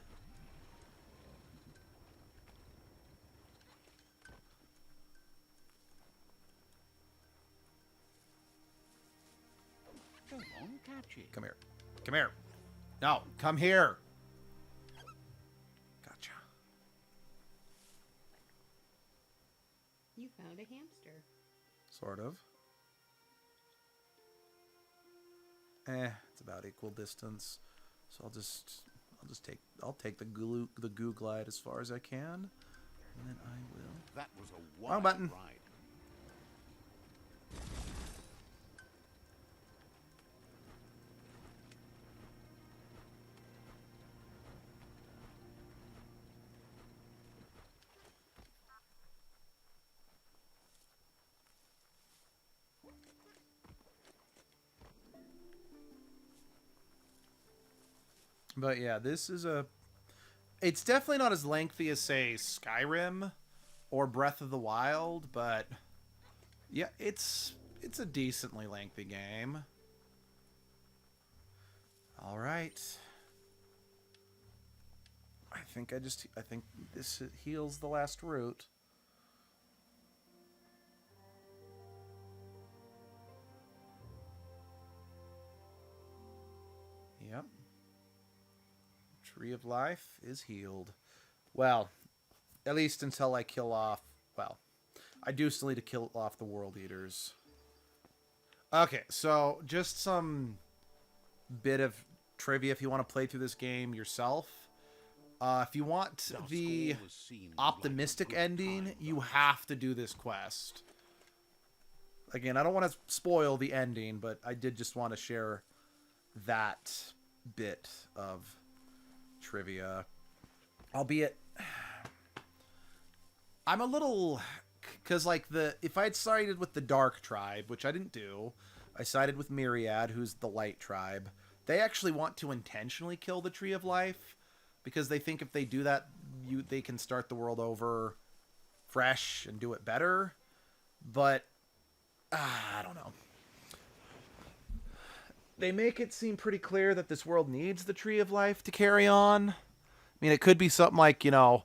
Go on, catch it. Come here. Come here. No, come here. Gotcha. You found a hamster. Sort of. It's about equal distance. So I'll take the goo glide as far as I can, and then I will. That was a Wrong wild button. ride. But yeah, this is it's definitely not as lengthy as, say, Skyrim or Breath of the Wild, but yeah, it's a decently lengthy game. All right. I think this heals the last route. Yep. Tree of Life is healed. Well, at least until I kill off, well, I do still need to kill off the World Eaters. Okay, so just some bit of trivia if you want to play through this game yourself. If you want the optimistic ending, you have to do this quest. Again, I don't want to spoil the ending, but I did just want to share that bit of trivia. Albeit, I'm a little... Because, like, if I had sided with the Dark Tribe, which I didn't do, I sided with Myriad, who's the Light Tribe. They actually want to intentionally kill the Tree of Life, because they think if they do that, they can start the world over fresh and do it better. But, I don't know. They make it seem pretty clear that this world needs the Tree of Life to carry on. I mean, it could be something like, you know,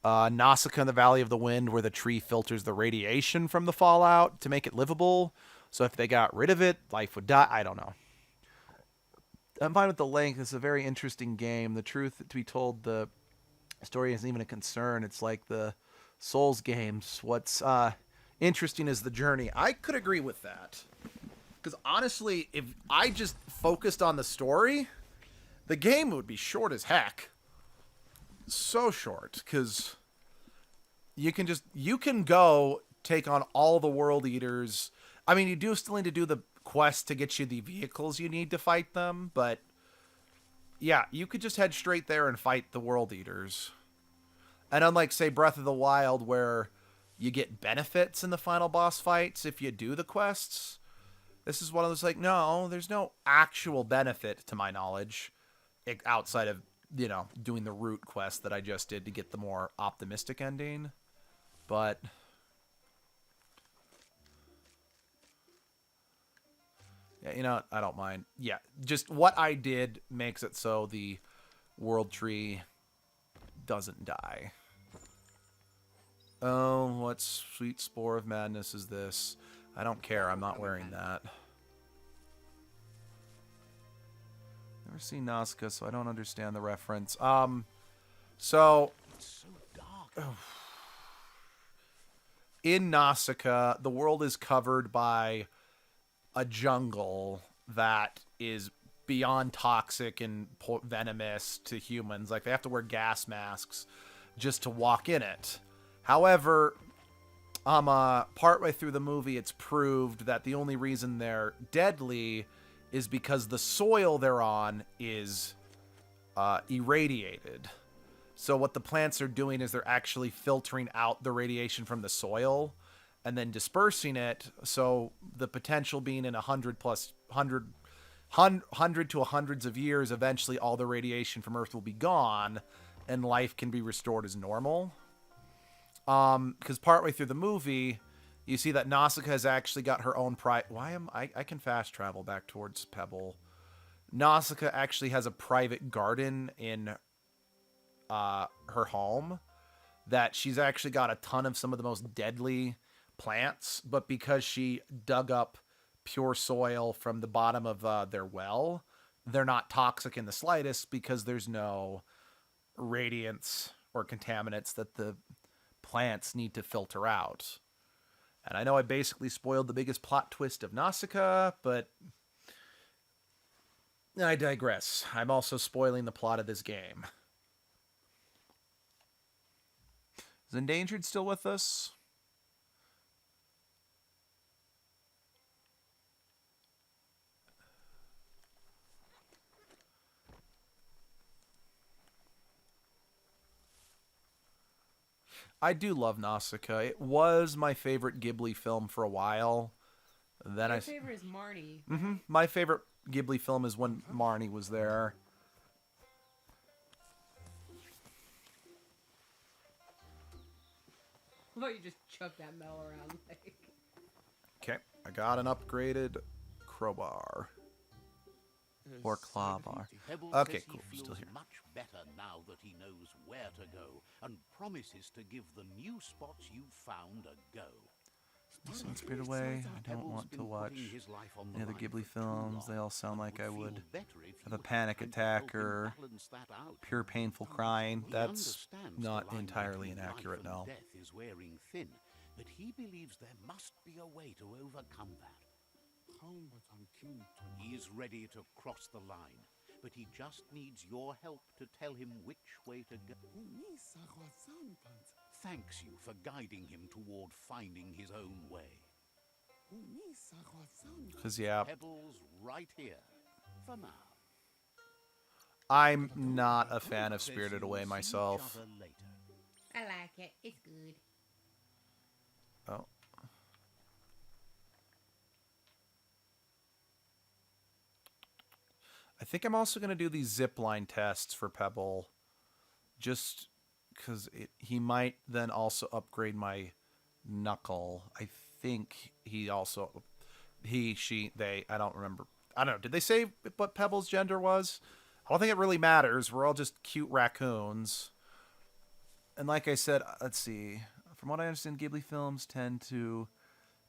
Nausicaa in the Valley of the Wind, where the tree filters the radiation from the fallout to make it livable. So if they got rid of it, life would die. I don't know. I'm fine with the length. It's a very interesting game. The truth to be told, the story isn't even a concern. It's like the Souls games. What's interesting is the journey. I could agree with that. Because honestly, if I just focused on the story, the game would be short as heck. So short, because you can go take on all the World Eaters. I mean, you do still need to do the quest to get you the vehicles you need to fight them, but yeah, you could just head straight there and fight the World Eaters. And unlike, say, Breath of the Wild, where you get benefits in the final boss fights if you do the quests, this is one of those, like, no, there's no actual benefit, to my knowledge, outside of, you know, doing the root quest that I just did to get the more optimistic ending. But yeah, you know, I don't mind. Yeah, just what I did makes it so the World Tree doesn't die. Oh, what sweet spore of madness is this? I don't care. I'm not wearing that. Never seen Nausicaa, so I don't understand the reference. So It's so dark. in Nausicaa, the world is covered by a jungle that is beyond toxic and venomous to humans. Like, they have to wear gas masks just to walk in it. However, partway through the movie, it's proved that the only reason they're deadly is because the soil they're on is irradiated. So what the plants are doing is they're actually filtering out the radiation from the soil and then dispersing it. So the potential being in 100 to hundreds of years, eventually all the radiation from Earth will be gone and life can be restored as normal. Because partway through the movie, you see that Nausicaa has actually got her own I can fast travel back towards Pebble. Nausicaa actually has a private garden in her home that she's actually got a ton of some of the most deadly plants, but because she dug up pure soil from the bottom of their well, they're not toxic in the slightest because there's no radiance or contaminants that the plants need to filter out. And I know I basically spoiled the biggest plot twist of Nausicaa, but I digress. I'm also spoiling the plot of this game. Is Endangered still with us? I do love Nausicaa. It was my favorite Ghibli film for a while. Then My favorite is Marnie. My favorite Ghibli film is when Marnie was there. How about you just chuck that metal around like... Okay, I got an upgraded crowbar. Or clawbar. Pebbles Okay, says cool. He Still feels here. much better now that he knows where to go, and promises to give the new spots you found a go. Sounds Spirited Away. I don't want to watch any other Ghibli films. They all sound like I would have a panic attack or pure painful crying. That's not entirely inaccurate, no. Death is wearing thin. but he believes there must be a way to overcome that. He is ready to cross the line, but he just needs your help to tell him which way to go. Thanks you for guiding him toward finding his own way. Because, yeah, Pebbles right here, for now. I'm not a fan of Spirited Away myself. I like it. It's good. Oh. I think I'm also going to do these zipline tests for Pebble. Just because he might then also upgrade my Knuckle. I think he also... He, she, they... I don't remember. I don't know. Did they say what Pebble's gender was? I don't think it really matters. We're all just cute raccoons. And like I said, let's see. From what I understand, Ghibli films tend to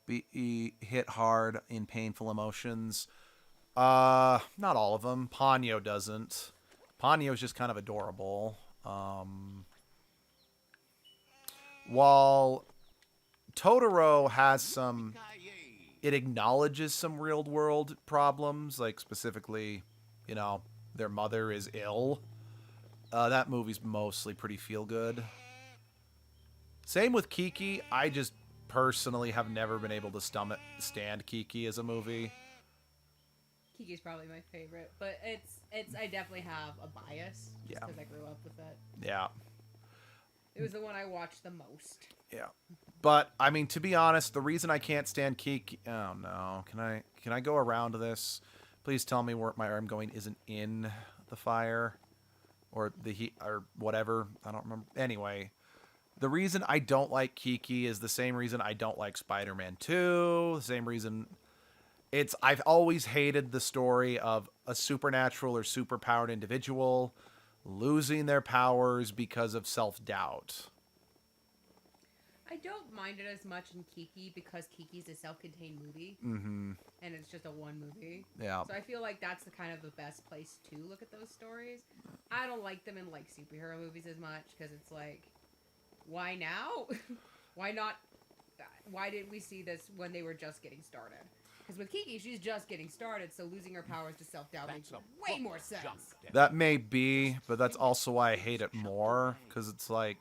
be hit hard in painful emotions. Not all of them. Ponyo doesn't. Ponyo's just kind of adorable. While Totoro has some... It acknowledges some real-world problems, like specifically, you know, their mother is ill. That movie's mostly pretty feel-good. Same with Kiki. I just personally have never been able to stand Kiki as a movie. Kiki's probably my favorite, but it's I definitely have a bias just because I grew up with it. Yeah. It was the one I watched the most. Yeah. But I mean, to be honest, the reason I can't stand Kiki... Oh no. Can I go around this? Please tell me where my arm going isn't in the fire or the heat or whatever. I don't remember. Anyway, the reason I don't like Kiki is the same reason I don't like Spider-Man 2, the same reason I've always hated the story of a supernatural or superpowered individual losing their powers because of self-doubt. I don't mind it as much in Kiki because Kiki's a self-contained movie. Mm-hmm. And it's just a one movie. Yeah. So I feel like that's the kind of the best place to look at those stories. I don't like them in like superhero movies as much because it's like, why now? Why not? Why didn't we see this when they were just getting started? Because with Kiki, she's just getting started, so losing her powers to self-doubt makes way more sense. That may be, but that's also why I hate it more, because it's like,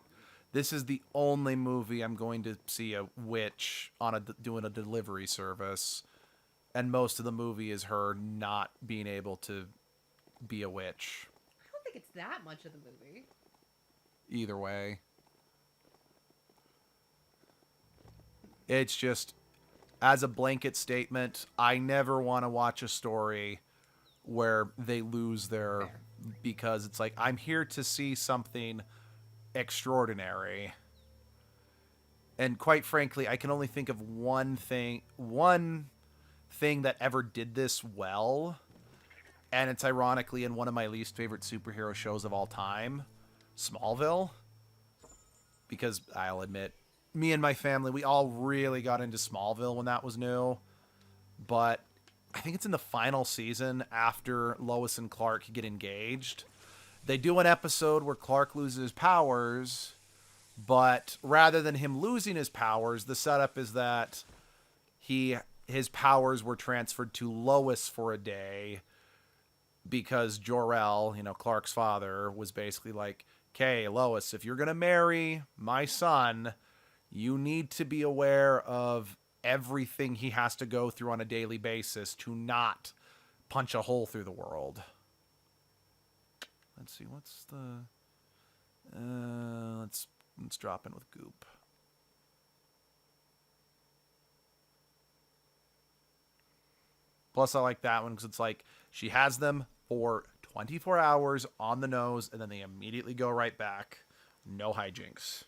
this is the only movie I'm going to see a witch on doing a delivery service, and most of the movie is her not being able to be a witch. I don't think it's that much of the movie. Either way. It's just, as a blanket statement, I never want to watch a story where they lose their... Because it's like, I'm here to see something extraordinary. And quite frankly, I can only think of one thing that ever did this well. And it's ironically in one of my least favorite superhero shows of all time, Smallville. Because I'll admit, me and my family, we all really got into Smallville when that was new. But I think it's in the final season after Lois and Clark get engaged. They do an episode where Clark loses his powers, but rather than him losing his powers, the setup is that his powers were transferred to Lois for a day because Jor-El, you know, Clark's father, was basically like, okay, Lois, if you're going to marry my son, you need to be aware of everything he has to go through on a daily basis to not punch a hole through the world. Let's see, what's the... let's drop in with Goop. Plus, I like that one because it's like, she has them for 24 hours on the nose, and then they immediately go right back. No hijinks.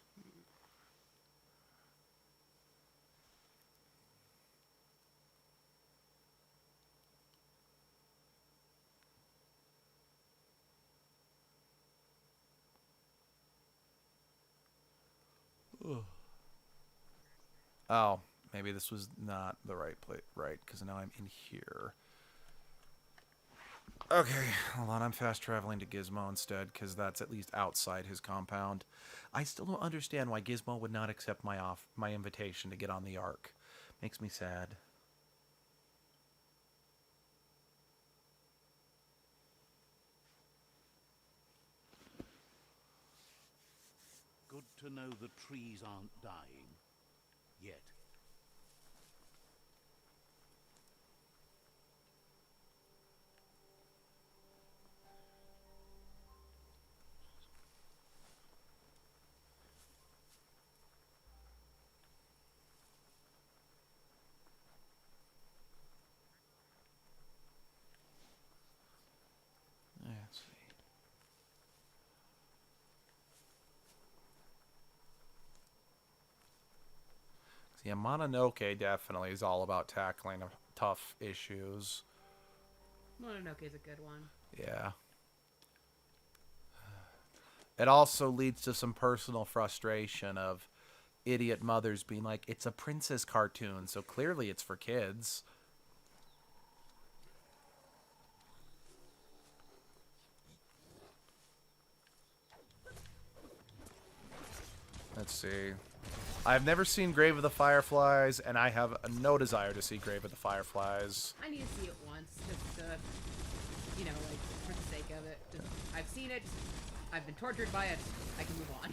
Oh, maybe this was not the right place, right? Because now I'm in here. Okay, hold on. I'm fast traveling to Gizmo instead, because that's at least outside his compound. I still don't understand why Gizmo would not accept my invitation to get on the Ark. Makes me sad. Good to know the trees aren't dying. Yet. Let's see. Yeah, Mononoke definitely is all about tackling tough issues. Mononoke is a good one. Yeah. It also leads to some personal frustration of idiot mothers being like, it's a princess cartoon, so clearly it's for kids. Let's see. I've never seen Grave of the Fireflies, and I have no desire to see Grave of the Fireflies. I need to see it once, just to, you know, like, for the sake of it. Just, I've seen it, I've been tortured by it, I can move on.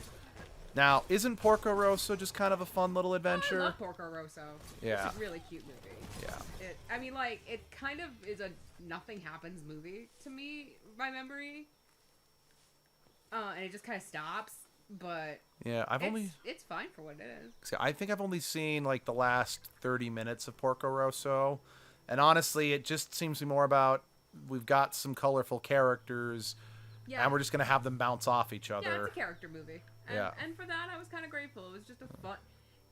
Now, isn't Porco Rosso just kind of a fun little adventure? I love Porco Rosso. Yeah. It's a really cute movie. Yeah. I mean, like, it kind of is a nothing happens movie to me, by memory. And it just kind of stops, but Yeah, it's fine for what it is. See, I think I've only seen like the last 30 minutes of Porco Rosso, and honestly, it just seems to be more about we've got some colorful characters, Yeah. and we're just gonna have them bounce off each Yeah, other. it's a character movie. And, Yeah. and for that, I was kind of grateful. It was just a fun...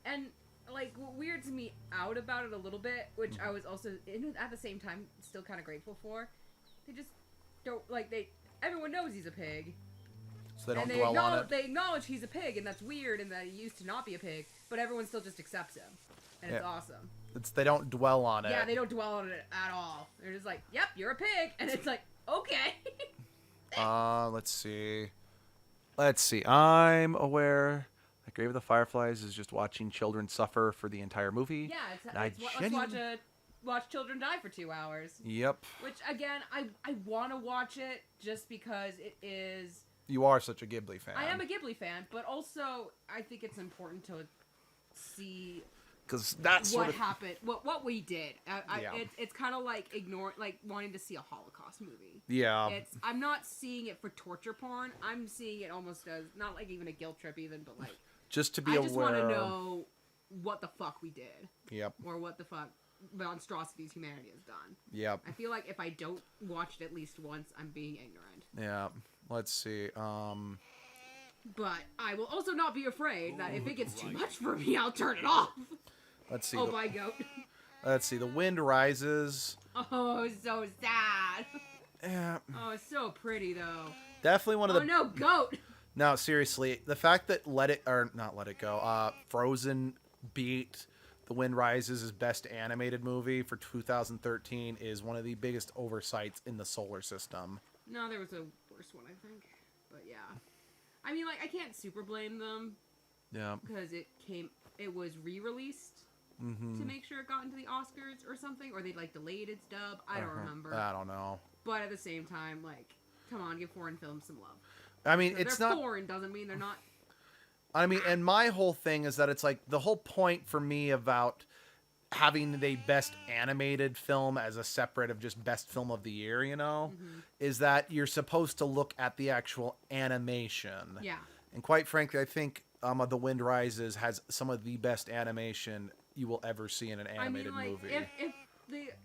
And, like, what weirds me out about it a little bit, which I was also, at the same time, still kind of grateful for, they just don't, like, everyone knows he's a pig. So they don't and dwell on it. They acknowledge he's a pig, and that's weird, and that he used to not be a pig, but everyone still just accepts him. And it's Yeah. awesome. They don't dwell on it. Yeah, they don't dwell on it at all. They're just like, yep, you're a pig. And it's like, okay. Let's see. I'm aware that Grave of the Fireflies is just watching children suffer for the entire movie. Yeah, And let's watch children die for 2 hours. Yep. Which, again, I want to watch it just because it is... You are such a Ghibli fan. I am a Ghibli fan, but also I think it's important to see because that's what happened, what we did. Yeah. It's kind of like wanting to see a Holocaust movie. Yeah. I'm not seeing it for torture porn. I'm seeing it almost as not like even a guilt trip, even, but like just to be I just want aware. to know what the fuck we did. Yep. Or what the fuck monstrosities humanity has done. Yep. I feel like if I don't watch it at least once, I'm being ignorant. Yeah. Let's see. But I will also not be afraid that if it gets too much for me, I'll turn it off. Let's see. Oh, my goat. Let's see. The Wind Rises. Oh, so sad. Yeah. Oh, it's so pretty, though. Definitely one of the... Oh, no, goat. No, seriously. The fact that not Let It Go, Frozen beat The Wind Rises' best animated movie for 2013 is one of the biggest oversights in the solar system. No, there was a worse one, I think. But, yeah. I mean, like, I can't super blame them. Yeah. Because it was re-released to make sure it got into the Oscars or something. Or they, like, delayed its dub. I don't remember. I don't know. But at the same time, like, come on, give foreign films some love. I mean, If it's they're not... foreign doesn't mean they're not... I mean, and my whole thing is that it's like the whole point for me about having the best animated film as a separate of just best film of the year, you know, is that you're supposed to look at the actual animation. Yeah. And quite frankly, I think The Wind Rises has some of the best animation you will ever see in an animated movie.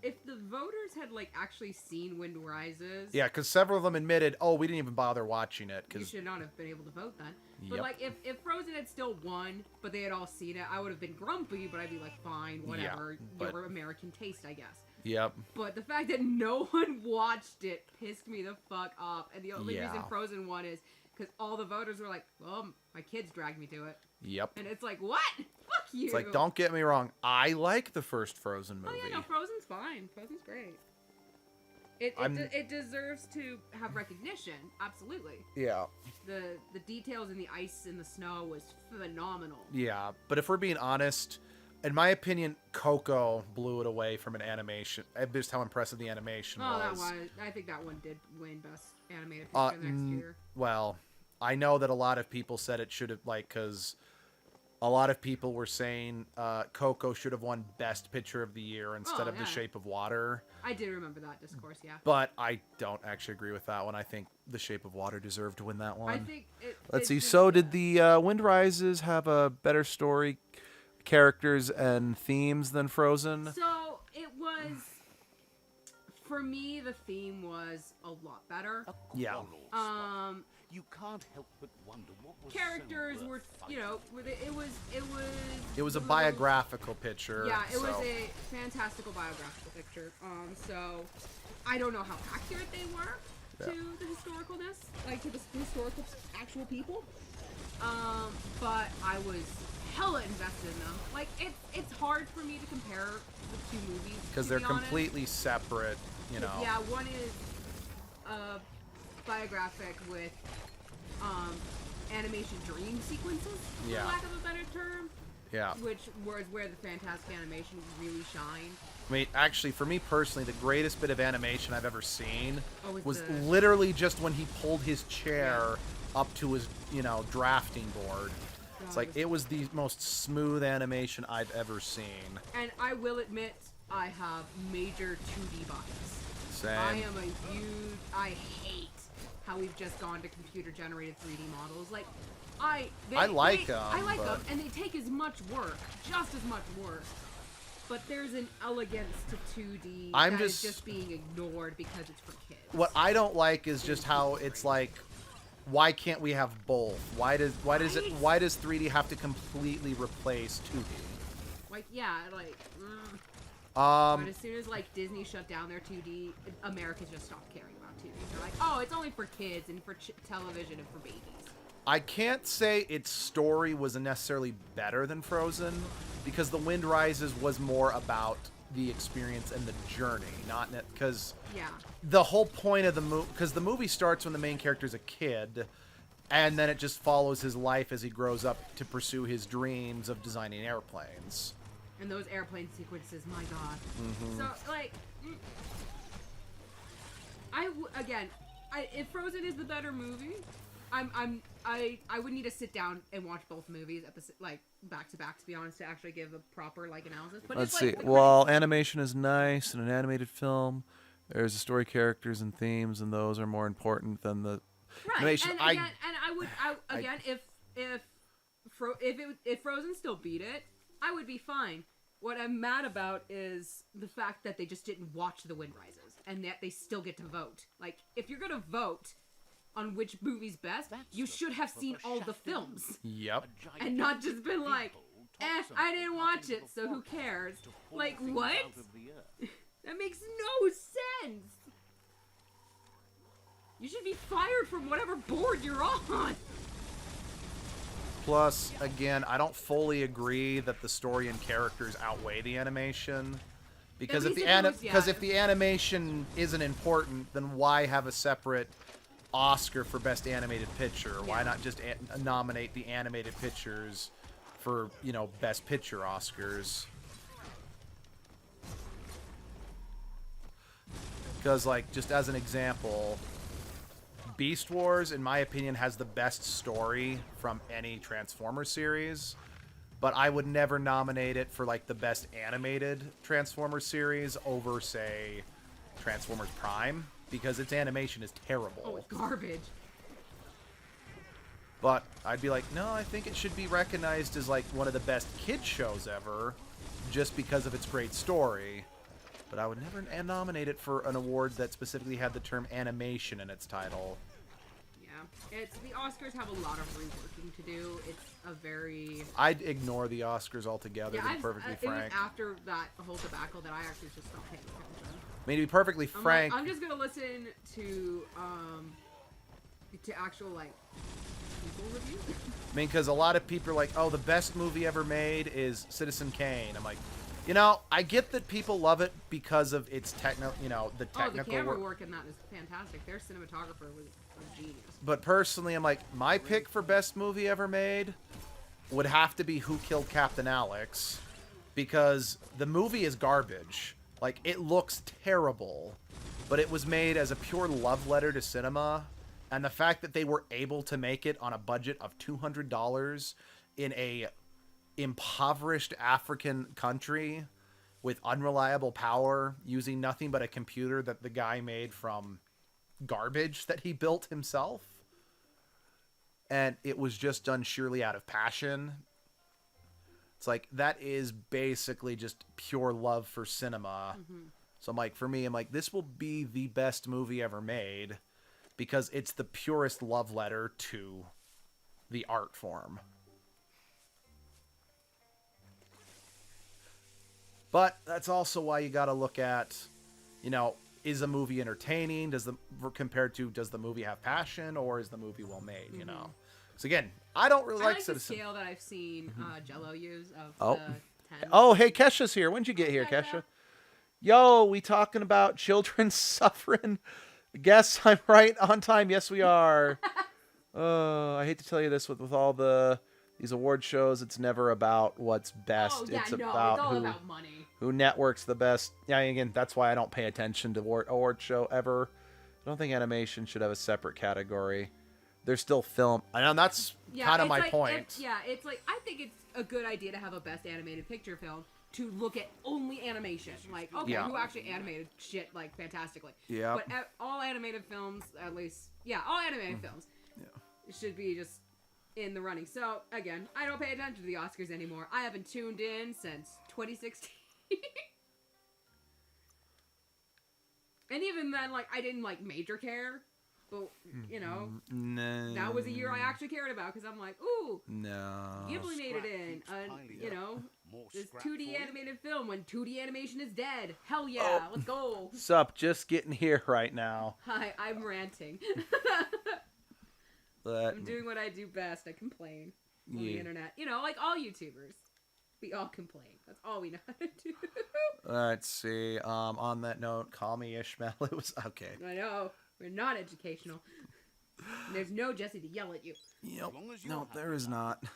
If the voters had like actually seen Wind Rises, Yeah, because several of them admitted, oh, we didn't even bother watching it. you Cause, should not have been able to vote then. But Yep. like if Frozen had still won, but they had all seen it, I would have been grumpy, but I'd be like, fine, whatever, but- your American taste, I guess. Yep. But the fact that no one watched it pissed me the fuck off, and the only Yeah. reason Frozen won is because all the voters were like, well, my kids dragged me to it, Yep. and it's like, what? Fuck you. It's like, don't get me wrong. I like the first Frozen Oh movie. yeah, no, Frozen's fine. Frozen's great. It deserves to have recognition. Absolutely. Yeah. The details in the ice and the snow was phenomenal. Yeah, but if we're being honest, in my opinion, Coco blew it away from an animation. Just how impressive the animation Oh, that was. was. I think that one did win best animated feature next year. Well, I know that a lot of people said it should have, like, because a lot of people were saying Coco should have won Best Picture of the Year instead of yeah. The Shape of Water. I did remember that discourse, yeah. But I don't actually agree with that one. I think The Shape of Water deserved to win that one. I think Let's see. So did the Wind Rises have a better story, characters, and themes than Frozen? So it was. For me, the theme was a lot better. Yeah. You can't help but wonder what was Characters so were, fighting. It was a biographical picture. Yeah, it was so- a fantastical biographical picture. So I don't know how accurate they were to the historicalness, like to the historical actual people. But I was hella invested in them. Like it's hard for me to compare the two movies because to they're be honest. completely separate, you know. Yeah, one is biographic with animation dream sequences, for Yeah. lack of a better term. Yeah. Which was where the fantastic animation really shined. I mean, actually, for me personally, the greatest bit of animation I've ever seen Oh, it's was the- literally just when he pulled his chair up to his, drafting board. It's like, it was the most smooth animation I've ever seen. And I will admit, I have major 2D bias. Same. I hate how we've just gone to computer-generated 3D models. Like, I like 'em, I like but- them, and they take as much work, just as much work. But there's an elegance to 2D I'm that is just- just being ignored because it's for kids. What I don't like is just how it's like, why can't we have both? Why does 3D have to completely replace 2D? Like, yeah, like. Um, But as soon as like Disney shut down their 2D, America just stopped caring about 2D. They're like, oh, it's only for kids and for television and for babies. I can't say its story was necessarily better than Frozen, because The Wind Rises was more about the experience and the journey, not because Yeah. the whole point of the movie, because the movie starts when the main character is a kid, and then it just follows his life as he grows up to pursue his dreams of designing airplanes. And those airplane sequences, my god. Mm-hmm. So like, if Frozen is the better movie, I would need to sit down and watch both movies at back to back, to be honest, to actually give a proper analysis. But Let's it's see. like the While animation is nice in an animated film, there's a story, characters, and themes, and those are more important than the right. animation. And again, if Frozen still beat it, I would be fine. What I'm mad about is the fact that they just didn't watch The Wind Rises, and that they still get to vote. Like, if you're gonna vote on which movie's best, you should have seen all the films. Yep. And not just been like, I didn't watch it, so who cares? Like, what? That makes no sense. You should be fired from whatever board you're on. Plus, again, I don't fully agree that the story and characters outweigh the animation. Because if the animation isn't important, then why have a separate Oscar for Best Animated Picture? Why not just nominate the animated pictures for, Best Picture Oscars? Because, just as an example, Beast Wars, in my opinion, has the best story from any Transformers series, but I would never nominate it for, the best animated Transformers series over, say, Transformers Prime, because its animation is terrible. Oh, it's garbage. But I'd be like, no, I think it should be recognized as, one of the best kid shows ever, just because of its great story. But I would never nominate it for an award that specifically had the term animation in its title. Yeah, the Oscars have a lot of reworking to do. It's a very... I'd ignore the Oscars altogether, to be perfectly it frank. was after that whole debacle that I actually just stopped paying attention. I mean, to be perfectly frank... I'm just gonna listen to actual, critical review. I mean, because a lot of people are like, oh, the best movie ever made is Citizen Kane. I'm like, you know, I get that people love it because of its the Oh, the technical camera work. work in that is fantastic. Their cinematographer was a genius. But personally, I'm like, my pick for best movie ever made would have to be Who Killed Captain Alex, because the movie is garbage. Like, it looks terrible, but it was made as a pure love letter to cinema, and the fact that they were able to make it on a budget of $200 in a impoverished African country with unreliable power, using nothing but a computer that the guy made from garbage that he built himself, and it was just done sheerly out of passion. It's like, that is basically just pure love for cinema. So I'm like, for me, I'm like, this will be the best movie ever made because it's the purest love letter to the art form. But that's also why you got to look at, you know, is a movie entertaining? Does the movie have passion, or is the movie well made? You know, so again, I don't really I like the Citizen. scale that I've seen Jello use of Oh. the 10. Oh, hey, Kesha's here. When'd you get here, Hi, Kesha? Yo, we talking about children suffering? Guess I'm right on time. Yes, we are. I hate to tell you this, with all these award shows, it's never about what's best. Oh, yeah, it's no, about it's all who about money. who networks the best. Yeah, again, that's why I don't pay attention to award show ever. I don't think animation should have a separate category. There's still film. I know that's kind of it's my like, point. it's like, I think it's a good idea to have a best animated picture film to look at only animation. Like, okay, Yeah. who actually animated shit, like, fantastically. Yeah. But all animated films, at least, all animated films should be just in the running. So, again, I don't pay attention to the Oscars anymore. I haven't tuned in since 2016. And even then, like, I didn't, like, major care. But, you know, No. that was a year I actually cared about, because I'm like, ooh, No. Ghibli made it in. You know, this 2D animated film when 2D animation is dead. Hell yeah, let's go. Sup, just getting here right now. Hi, I'm ranting. Let I'm me- doing what I do best. I complain on the Yeah. internet. You know, like all YouTubers. We all complain. That's all we know how to do. Let's see. On that note, call me Ishmael. It was okay. I know. We're not educational. And there's no Jesse to yell at you. Yep. long as you're No, happy there is about not.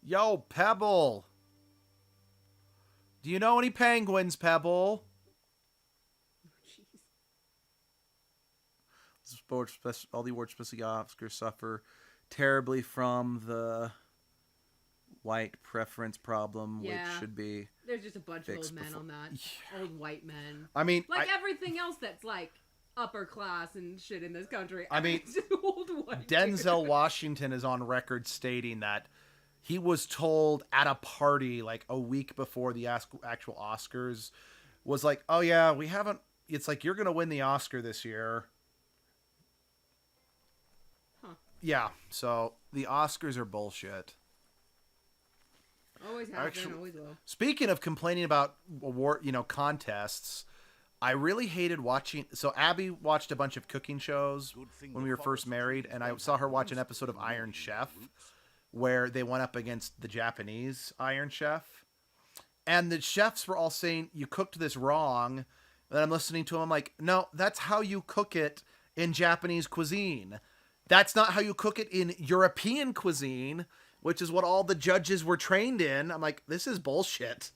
Yo, Pebble. Do you know any penguins, Pebble? Jeez. All the award specific Oscars suffer terribly from the white preference problem, Yeah. which should be There's just a bunch of fixed old men before- on that. Old white men. I mean, Like everything else that's like upper class and shit in this country. I mean, it's just old white Denzel dudes. Washington is on record stating that he was told at a party like a week before the actual Oscars, was like, oh yeah, we haven't, it's like, you're gonna win the Oscar this year. Huh. Yeah, so the Oscars are bullshit. Always have Actually- been, always will. Speaking of complaining about award, contests, I really hated watching. So Abby watched a bunch of cooking shows Good thing when the we were first forest married, trees and I don't saw have her watch an roots episode of to Iron grow Chef, roots. where they went up against the Japanese Iron Chef, and the chefs were all saying, "You cooked this wrong." And I'm listening to them, I'm like, "No, that's how you cook it in Japanese cuisine. That's not how you cook it in European cuisine." Which is what all the judges were trained in. I'm like, this is bullshit.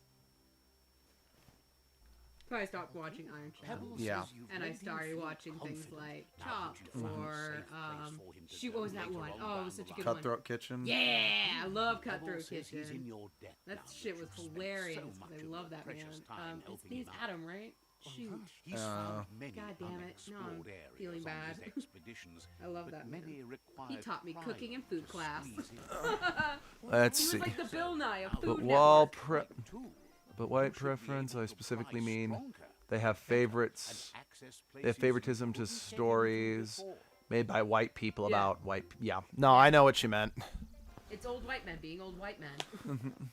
So I stopped watching Iron Chef. Pebble Yeah. says you've And I made him started feel watching things confident. like Now Chopped that you've found a or safe place for him to shoot, go what was that later one? on Oh, it down was such the a good line. Cutthroat Kitchen. Yeah, I love Pebble Cutthroat says he's Kitchen. in your debt That now shit that was you've spent hilarious. so I much of love your that man. precious time His helping name's him out. Adam, right? Shoot. He's found many God damn it. No, I'm unexplored areas feeling on bad. his expeditions, I love but that man. many required He taught me pride cooking and food to class. squeeze in. Let's He see. was like the Bill Nye of But Food while Network. Too. But You white should be preference, able I to specifically apply mean stronger, they have better, favorites. and access They have places you favoritism to couldn't get into stories before. made by white people Yeah. about white. Yeah. No, I know what you meant. It's old white men being old white men.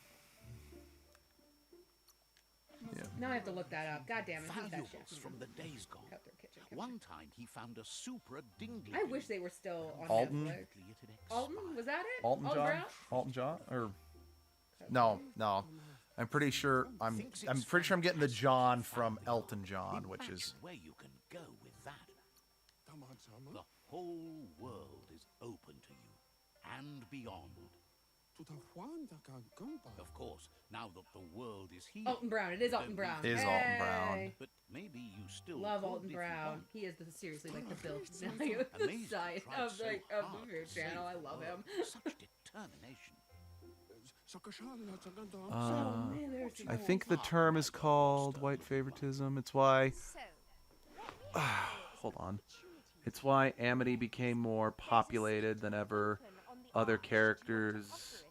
Yeah. Now I have to look that up. God damn it, who's that Valuables chef? from the days gone. Cutthroat Kitchen. One time he found a super dingley. I wish they were still on Alton? Netflix. Alton, was that it? Alton John? Brown? Alton John? Or no. I'm pretty sure I'm pretty sure I'm getting the John from Elton John, which is where you can go with that. The whole world is open to you and beyond. Of course, now that the world is here. Alton Brown. It is Alton Brown. It is Alton Brown. Hey. But maybe you still Love could Alton if you Brown. want. He is seriously like the Bill Nye of the Amazing, side tried of so the hard movie to channel. I save the love him. world. Such determination. Man, there's some I think the term is called white favoritism. It's why So, let me hold on. It's why Amity became more populated than ever. Other characters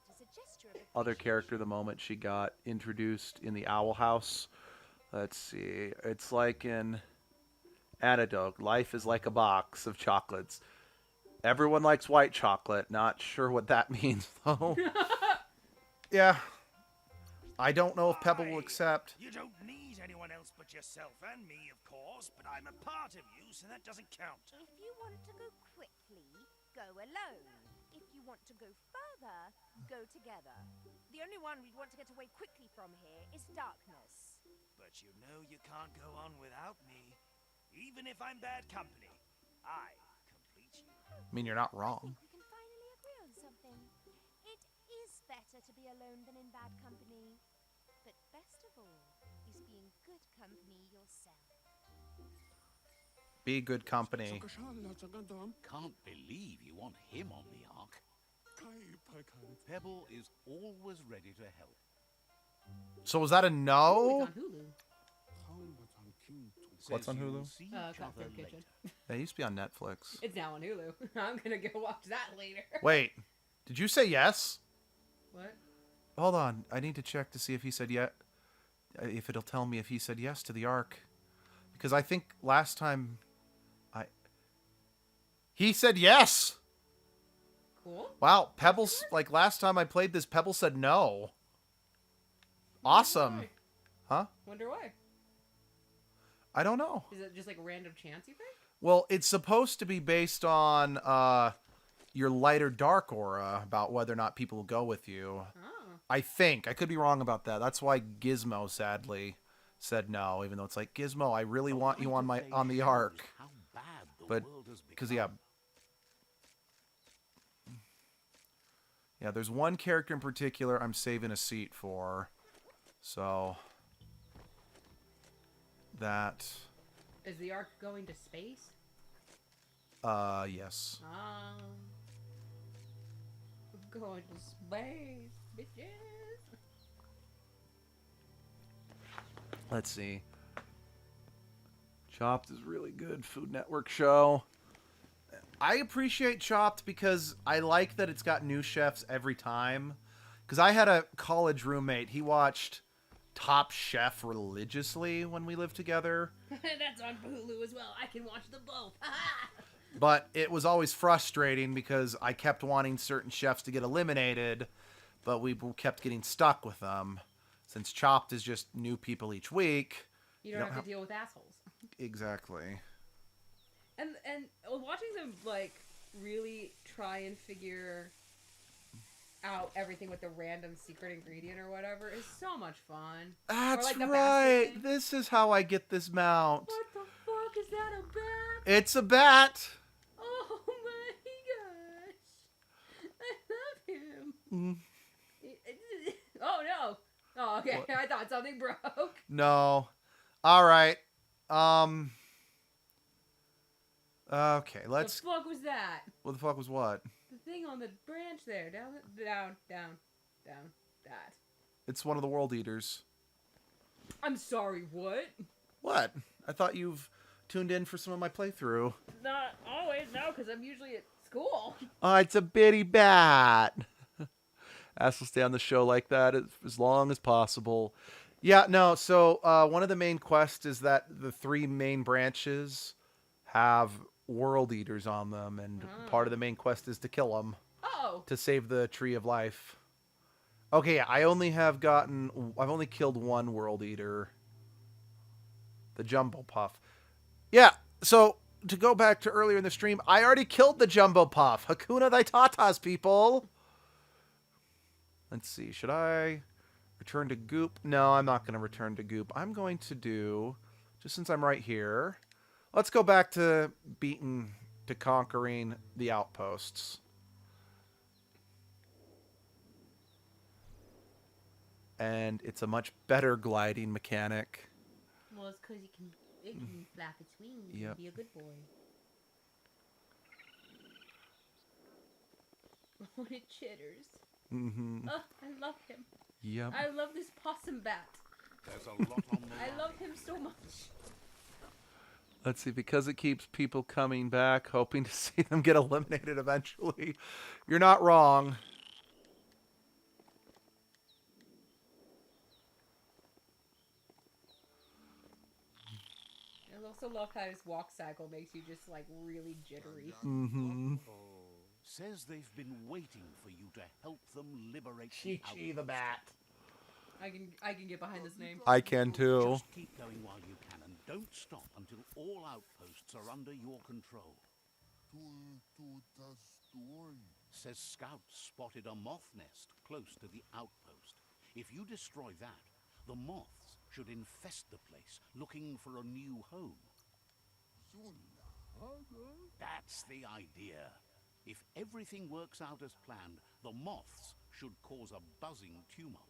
the moment she got introduced in the Owl House. Let's see. It's like in Antidote. Life is like a box of chocolates. Everyone likes white chocolate. Not sure what that means, though. Yeah. I don't know if Pebble will accept. You don't need anyone else but yourself and me, of course, but I'm a part of you, so that doesn't count. If you want to go quickly, go alone. If you want to go further, go together. The only one we'd want to get away quickly from here is darkness. But you know you can't go on without me. Even if I'm bad company, I complete you. I mean, you're not I wrong. think we can finally agree on something. It is better to be alone than in bad company. But best of all is being good company yourself. Be good company. Can't believe you want him on the ark. Pebble is always ready to help. So was that a It's no? on Hulu. What's Says on you'll Hulu? see each other Cutthroat Kitchen. later. That used to be on Netflix. It's now on Hulu. I'm gonna go watch that later. Wait, did you say yes? What? Hold on, I need to check to see if he said yes. If it'll tell me if he said yes to the arc, because I think last time, he said yes. Cool. Wow, Pebbles, like last time I played this, Pebble said no. Awesome. Wonder Huh? why. Wonder why. I don't know. Is it just like a random chance, you think? Well, it's supposed to be based on your light or dark aura, about whether or not people will go with you. Oh. I think. I could be wrong about that. That's why Gizmo sadly said no, even though it's like, Gizmo, I really want you on the arc. How bad the But world has because become. yeah, there's one character in particular I'm saving a seat for. So that Is the arc going to space? yes. We're going to space, bitches. Let's see. Chopped is really good Food Network show. I appreciate Chopped because I like that it's got new chefs every time. Because I had a college roommate. He watched Top Chef religiously when we lived together. That's on Hulu as well. I can watch them both. But it was always frustrating because I kept wanting certain chefs to get eliminated, but we kept getting stuck with them. Since Chopped is just new people each week. You don't have to deal with assholes. Exactly. And watching them like really try and figure out everything with the random secret ingredient or whatever is so much fun. That's like the right. basket thing. This is how I get this mount. What the fuck is that a bat? It's a bat. Oh my gosh! I love him. Mm. Oh no! Oh okay. I thought something broke. No. All right. Okay, What let's. the fuck was that? What the fuck was what? The thing on the branch there, down. That. It's one of the World Eaters. I'm sorry. What? What? I thought you've tuned in for some of my playthrough. Not always. No, because I'm usually at school. Oh, it's a bitty bat. Ass will stay on the show like that as long as possible. Yeah, no, so one of the main quests is that the 3 main branches have World Eaters on them, and part of the main quest is to kill them Oh. to save the Tree of Life. Okay, yeah, I've only killed 1 World Eater The Jumbo Puff. Yeah, so to go back to earlier in the stream, I already killed the Jumbo Puff. Hakuna thy tatas, people. Let's see, should I return to Goop? No, I'm not going to return to Goop. I'm going to do, just since I'm right here, let's go back to conquering the outposts. And it's a much better gliding mechanic. Well, it's because it can flap its wings Yep. and be a good boy. When it chitters. Mm-hmm. Oh, I love him. Yep. I love this possum bat. There's a lot on the I line. love him so much. Let's see, because it keeps people coming back, hoping to see them get eliminated eventually. You're not wrong. I also love how his walk cycle makes you just like really jittery. Mm-hmm. Says they've been waiting for you to help them liberate Chi the Chi the bat. I can get behind this name. I can too. Just keep going while you can, and don't stop until all outposts are under your control. Says scouts spotted a moth nest close to the outpost. If you destroy that, the moths should infest the place, looking for a new home. That's the idea. If everything works out as planned, the moths should cause a buzzing tumult.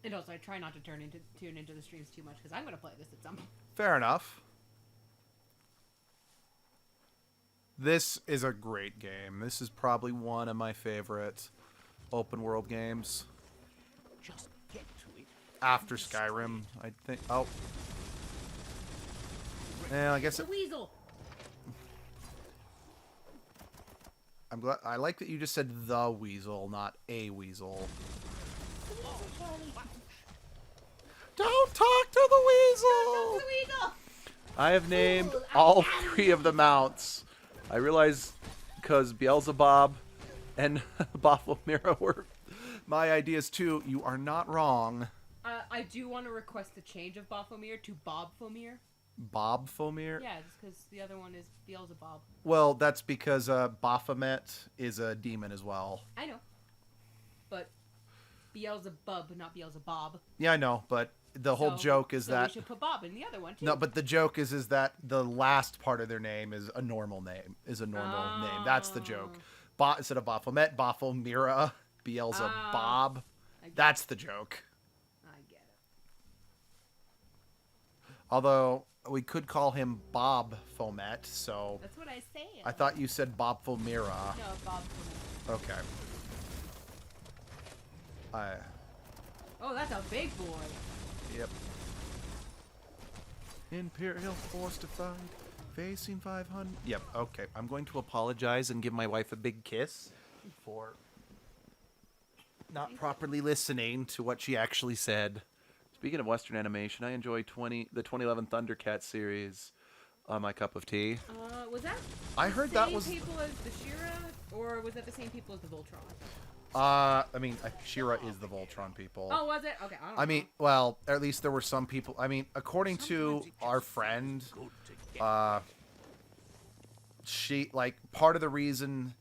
And also, I try not to tune into the streams too much because I'm gonna play this at some point. Fair enough. This is a great game. This is probably one of my favorite open world games. Just get to it. After Skyrim, I think. Oh. Yeah, I guess The it, weasel. I'm glad. I like that you just said the weasel, not a weasel. Don't talk to the weasel! The weasel. I have named all three of the mounts. I realize because Beelzebub and Baphomet were my ideas too. You are not wrong. I do want to request the change of Baphomet to Bobfomir. Bob Fomir? Yeah, just because the other one is Beelzebub. Well, that's because Baphomet is a demon as well. I know. But Beelzebub, not Beelzebub. Yeah, I know, but the whole joke is that we should put Bob in the other one too. no, but the joke is that the last part of their name is a normal name. That's the joke. Instead of Baphomet, Baphomira, Beelzebub. That's the joke. I get it. Although we could call him Bob Fomet, so That's what I say. I thought you said Bob Fomira. No, Bobfomir. Okay. Oh, that's a big boy. Yep. Imperial fortified, facing 500. Yep, okay. I'm going to apologize and give my wife a big kiss for not properly listening to what she actually said. Speaking of Western animation, I enjoy the 2011 Thundercat series. My cup of tea. Was that I heard that was. the same people as the She-Ra, or was that the same people as the Voltron? I mean, She-Ra is the Voltron people. Oh, was it? Okay, I don't know. I mean, well, at least there were some people. I mean, according to our friend, she, like, part of the reason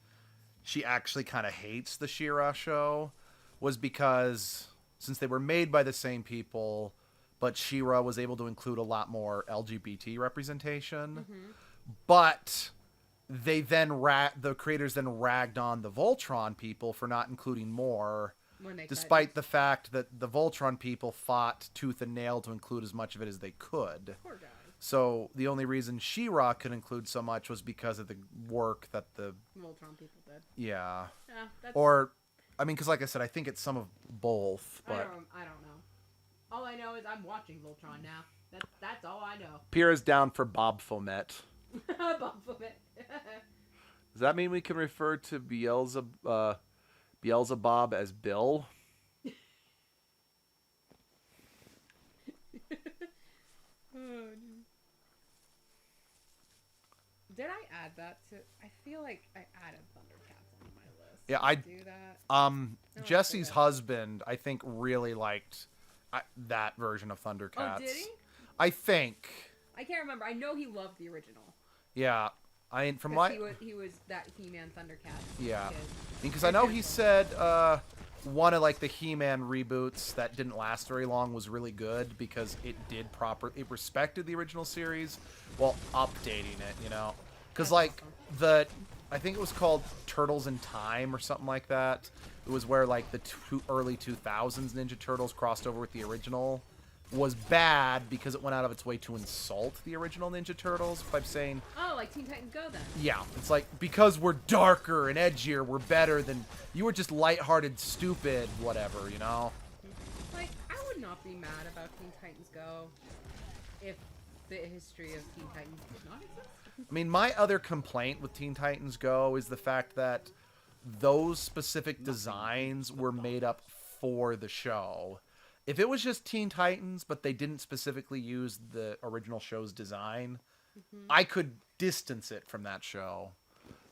she actually kind of hates the She-Ra show was because since they were made by the same people, but She-Ra was able to include a lot more LGBT representation. But they then the creators then ragged on the Voltron people for not including more, despite the fact that the Voltron people fought tooth and nail to include as much of it as they could. Poor guy. So the only reason She-Ra could include so much was because of the work that the Voltron people did. yeah, That's, or I mean, because like I said, I think it's some of both. I But don't know. All I know is I'm watching Voltron now. That's all I know. Pyrrha's down for Bob Fomet. Baphomet. Does that mean we can refer to Beelzebub as Bill? Did I add that to? I feel like I added Thundercats on my list. Yeah, Did I do that. No, I Jesse's forgot. husband, I think, really liked that version of Thundercats. Oh, did he? I think. I can't remember. I know he loved the original. Yeah. From 'Cause my he was that He-Man Thundercats. yeah, kid. because I know he said one of like the He-Man reboots that didn't last very long was really good because it respected the original series while updating it, you know, because That's like awesome. I think it was called Turtles in Time or something like that. It was where like the early 2000s Ninja Turtles crossed over with the original. Was bad because it went out of its way to insult the original Ninja Turtles by saying, Oh, like Teen Titans Go then. yeah, it's like, because we're darker and edgier, we're better than, you were just lighthearted, stupid, whatever, you know? Like, I would not be mad about Teen Titans Go if the history of Teen Titans did not exist. I mean, my other complaint with Teen Titans Go is the fact that those specific designs were made up for the show. If it was just Teen Titans, but they didn't specifically use the original show's design, I could distance it from that show.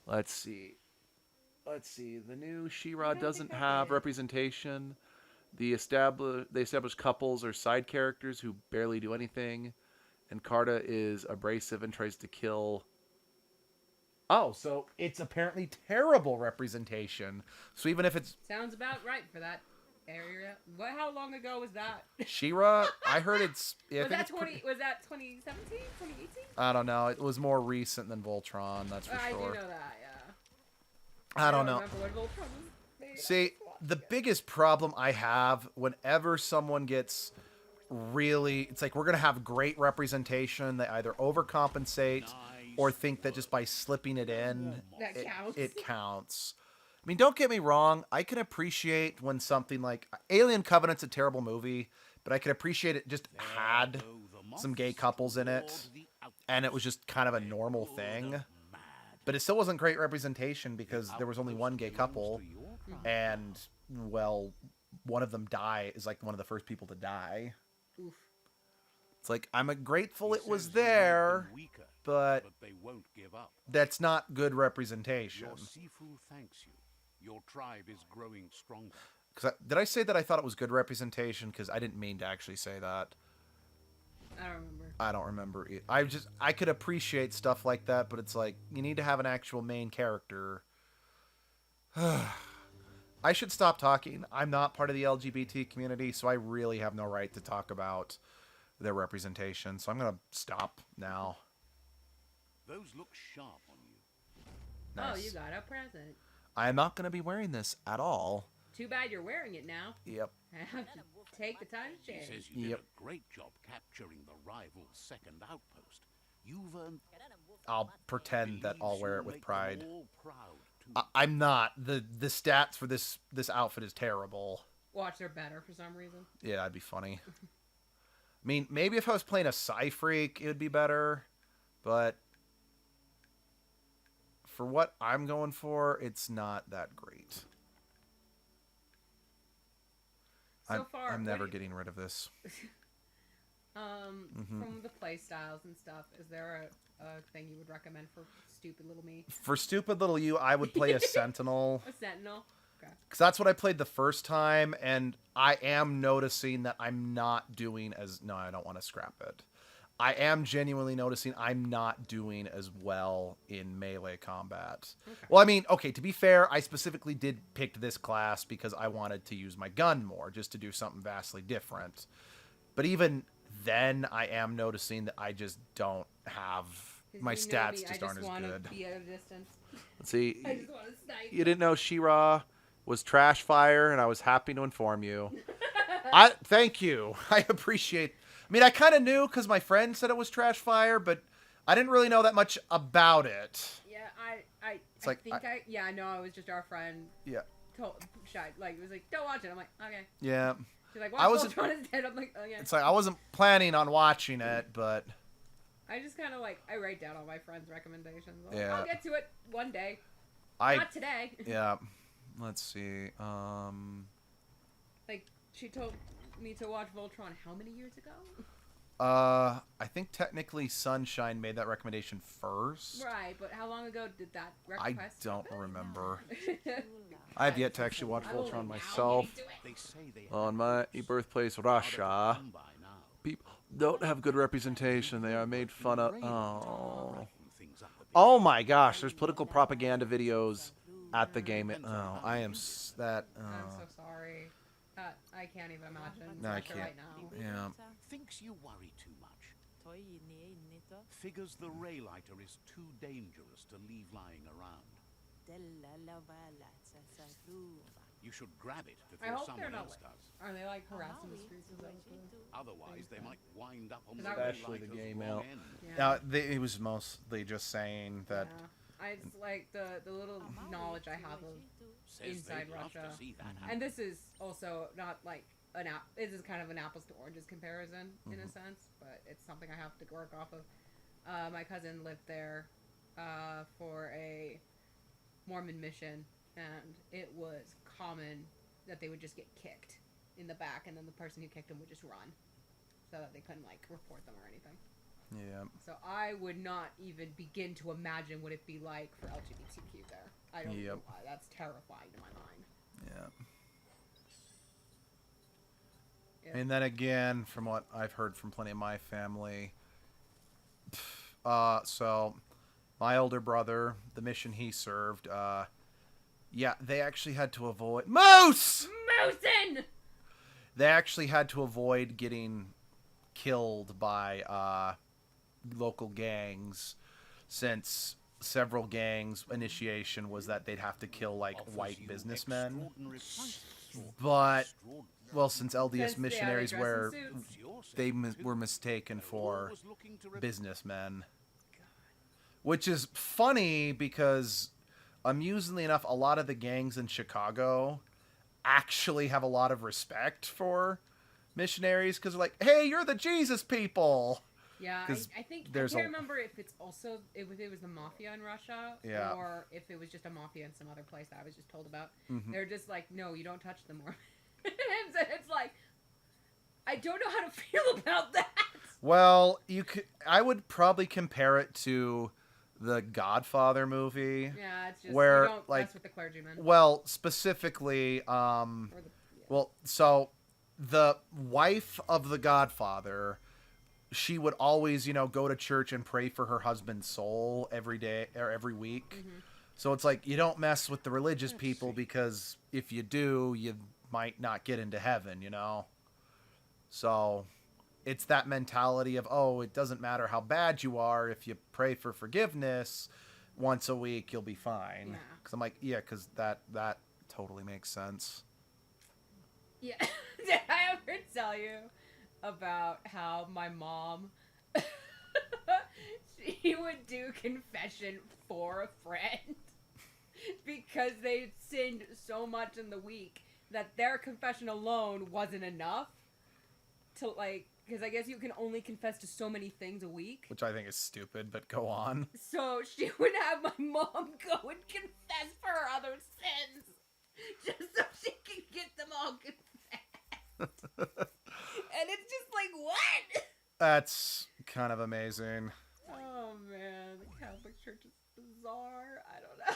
Let's see. The new She-Ra doesn't have representation. They established couples or side characters who barely do anything. And Carta is abrasive and tries to kill. Oh, so it's apparently terrible representation. So even if it's Sounds about right for that area. What? How long ago was that? She-Ra, I heard it's. Yeah, I was think that it's 20? Was that 2017? 2018? I don't know. It was more recent than Voltron, that's for I do sure. know that. Yeah. I don't know. Remember when Voltron was made. See, the biggest problem I have whenever someone gets really, it's like we're gonna have great representation. They either overcompensate or think that just by slipping it in, That counts. it counts. I mean, don't get me wrong. I can appreciate when something like Alien Covenant's a terrible movie, but I can appreciate it just had some gay couples in it, and it was just kind of a normal thing. But it still wasn't great representation because there was only one gay couple, and, well, one of them is like one of the first people to die. Oof. It's like, I'm grateful it was there, but they won't give up. that's not good representation. Your Sifu thanks you. Your tribe is growing stronger. Did I say that I thought it was good representation? Because I didn't mean to actually say that. I don't remember. I don't remember. I could appreciate stuff like that, but it's like, you need to have an actual main character. I should stop talking. I'm not part of the LGBT community, so I really have no right to talk about their representation. So I'm going to stop now. Those look sharp on you. Oh, Nice. you got a present. I'm not going to be wearing this at all. Too bad you're wearing it now. Yep. I have to take the time to He change. says you Yep. did a great job capturing the rival's second outpost. You've earned. I'll pretend that I'll wear it with pride. All proud too. I'm not. The stats for this outfit is terrible. Watch, they're better for some reason. Yeah, that'd be funny. I mean, maybe if I was playing a Psy-Freak, it would be better. But for what I'm going for, it's not that great. So far, I'm never what- getting rid of this. From the play styles and stuff, is there a thing you would recommend for stupid little me? For stupid little you, I would play a Sentinel. A sentinel. Okay. Because that's what I played the first time, and I am noticing that I'm not doing as... No, I don't want to scrap it. I am genuinely noticing I'm not doing as well in melee combat. Okay. Well, I mean, okay, to be fair, I specifically did pick this class because I wanted to use my gun more, just to do something vastly different. But even then, I am noticing that I just don't have... 'Cause My you know stats me, just I aren't as wanna good. Be at a distance. Let's see. I just want to snipe. You didn't know She-Ra was trash fire, and I was happy to inform you. Thank you. I appreciate... I mean, I kind of knew because my friend said it was trash fire, but I didn't really know that much about it. Yeah, I like, think I know it was just our friend. Yeah. Shy, like, it was like, don't watch it. I'm like, okay. Yeah. She's like, I watch wasn't- Voltron is dead. I'm like, oh yeah. It's like I wasn't planning on watching it, but... I just kind of like, I write down all my friends' recommendations. I'm like, Yeah. I'll get to it one day. I... Not today. Yeah. Let's see. Like, she told me to watch Voltron how many years ago? I think technically Sunshine made that recommendation first. Right, but how long ago did that I request? don't remember. happen? I have yet to actually watch I will Voltron now myself. get into it. They say they On have my roots birthplace, harder to Russia, come by now. people don't have good representation. They are made fun of. Oh. Brighten things up a bit. Oh my gosh, there's political propaganda videos at the game. Oh, I am that. I'm so sorry. I can't even imagine. No, I Russia can't. Right now. Yeah. Thinks you worry too much. Figures the Raylighter is too dangerous to leave lying around. You should grab it I before hope they're someone not. else does. Are they like harassing the streets? Is that what Otherwise, they might wind up on the Especially the Raylighter's gay wrong male. end. Yeah. It was mostly just saying that. Yeah. It's like the little knowledge I have of Says inside they'd love to Russia. see that happen. And this is also not like this is kind of an apples to oranges comparison in a sense, but it's something I have to work off of. My cousin lived there for a Mormon mission, and it was common that they would just get kicked in the back, and then the person who kicked them would just run, so that they couldn't like report them or anything. Yeah. So I would not even begin to imagine what it'd be like for LGBTQ there. I don't know why. That's terrifying to my mind. Yeah. Yeah. And then again, from what I've heard from plenty of my family, so my older brother, the mission he served, yeah, they actually had to avoid Moose. Moosin! They actually had to avoid getting killed by local gangs, since several gangs' initiation was that they'd have to kill like Offers white you businessmen. extraordinary prices for But extraordinary well, since LDS Since they missionaries dress in were suits. It's your set, they too. were mistaken They're for always looking to rep- businessmen, which is funny because amusingly enough, a lot of the gangs in Chicago actually have a lot of respect for missionaries because they're like, hey, you're the Jesus people. Yeah, 'Cause I think I there's can't a- remember if it's also if it was the mafia in Russia Yeah. or if it was just a mafia in some other place that I was just told about. Mhm. They're just like, no, you don't touch them more. And so it's like, I don't know how to feel about that. Well, I would probably compare it to the Godfather movie. Yeah, it's just Where, you don't like- mess with the clergyman. Well, specifically, Or the, yeah. well, so the wife of the Godfather, she would always, go to church and pray for her husband's soul every day or every week. Mhm. So it's like you don't mess with the religious people because if you do, you might not get into heaven, So it's that mentality of, oh, it doesn't matter how bad you are. If you pray for forgiveness once a week, you'll be fine. Yeah. Because I'm like, yeah, because that totally makes sense. Yeah. Did I ever tell you about how my mom she would do confession for a friend because they sinned so much in the week that their confession alone wasn't enough to because I guess you can only confess to so many things a week. Which I think is stupid, but go on. So she would have my mom go and confess for her other sins just so she can get them all confessed. And it's just like, what? That's kind of amazing. Oh man, the Catholic Church is bizarre. I don't know.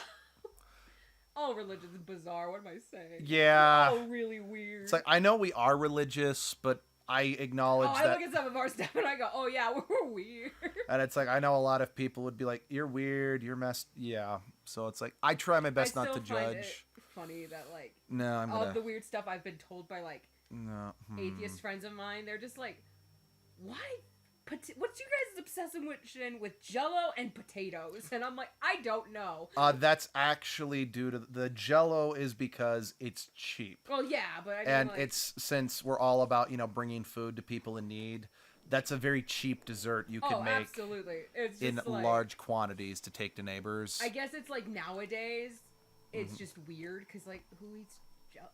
All religion is bizarre. What am I saying? Yeah. Oh, really weird. It's like, I know we are religious, but I acknowledge I that. look at some of our stuff and I go, oh yeah, we're weird. And it's like, I know a lot of people would be like, you're weird, you're messed. Yeah. So it's like, I try my best I not to still find judge. it funny that No, I'm all gonna. of the weird stuff I've been told by No. atheist friends of mine, they're just like, why? What's you guys' obsession with Jello and potatoes? And I'm like, I don't know. That's actually due to the Jello is because it's cheap. Well, yeah, but I mean, And it's since we're all about, bringing food to people in need. That's a very cheap dessert you can make absolutely. It's just in like, quantities to take to neighbors. I guess it's like nowadays, it's Mm-hmm. just weird because who eats Jello?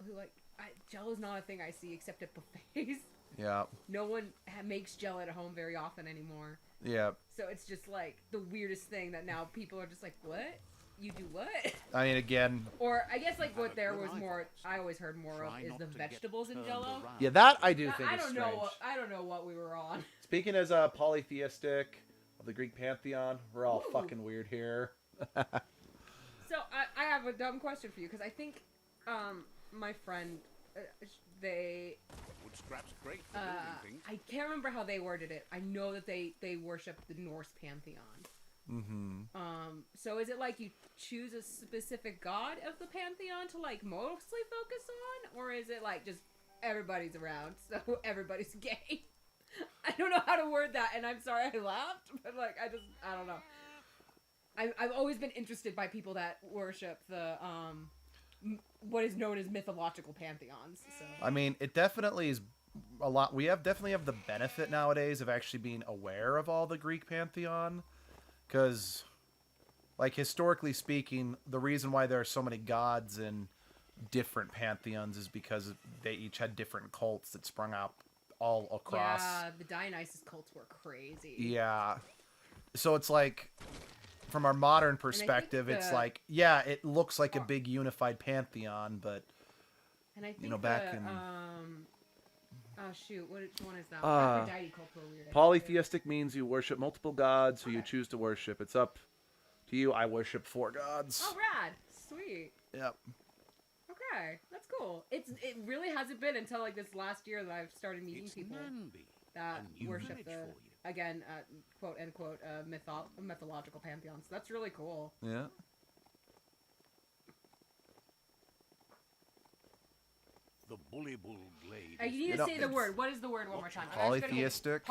Jello's not a thing I see except at buffets. Yeah. No one makes Jello at home very often anymore. Yeah. So it's just like the weirdest thing that now people are just like, what? You do what? I mean, again, Or I guess like what there was more. I always heard more of is the vegetables in Jello. yeah, that I do think I is don't strange. know. I don't know what we were on. Speaking as polytheistic of the Greek pantheon, we're all Ooh. fucking weird here. So I have a dumb question for you because I think my friend they Wood scrap's great for building things. I can't remember how they worded it. I know that they worship the Norse pantheon. Mm-hmm. So is it like you choose a specific god of the pantheon to like mostly focus on, or is it like just everybody's around, so everybody's gay? I don't know how to word that, and I'm sorry I laughed, but like I don't know. I've always been interested by people that worship the what is known as mythological pantheons. So I mean, it definitely is a lot. We definitely have the benefit nowadays of actually being aware of all the Greek pantheon, because, like, historically speaking, the reason why there are so many gods in different pantheons is because they each had different cults that sprung out all across. yeah, the Dionysus cults were crazy. Yeah. So it's like, from our modern perspective, it's like, yeah, it looks like a big unified pantheon, but And I think you know, back in oh shoot, which one is that? Uh, Aphrodite cults were weird. polytheistic means you worship multiple gods who you choose to worship. It's up to you. I worship 4 gods. Oh, rad, sweet. Yep. Okay, that's cool. It really hasn't been until like this last year that I've started meeting It's people Nanby, that a new worship village the for you. again quote unquote mythological pantheons. That's really cool. Yeah. The Bully Bull Glade. You need You to know, say the it's word. What is the word one more time? Polytheistic.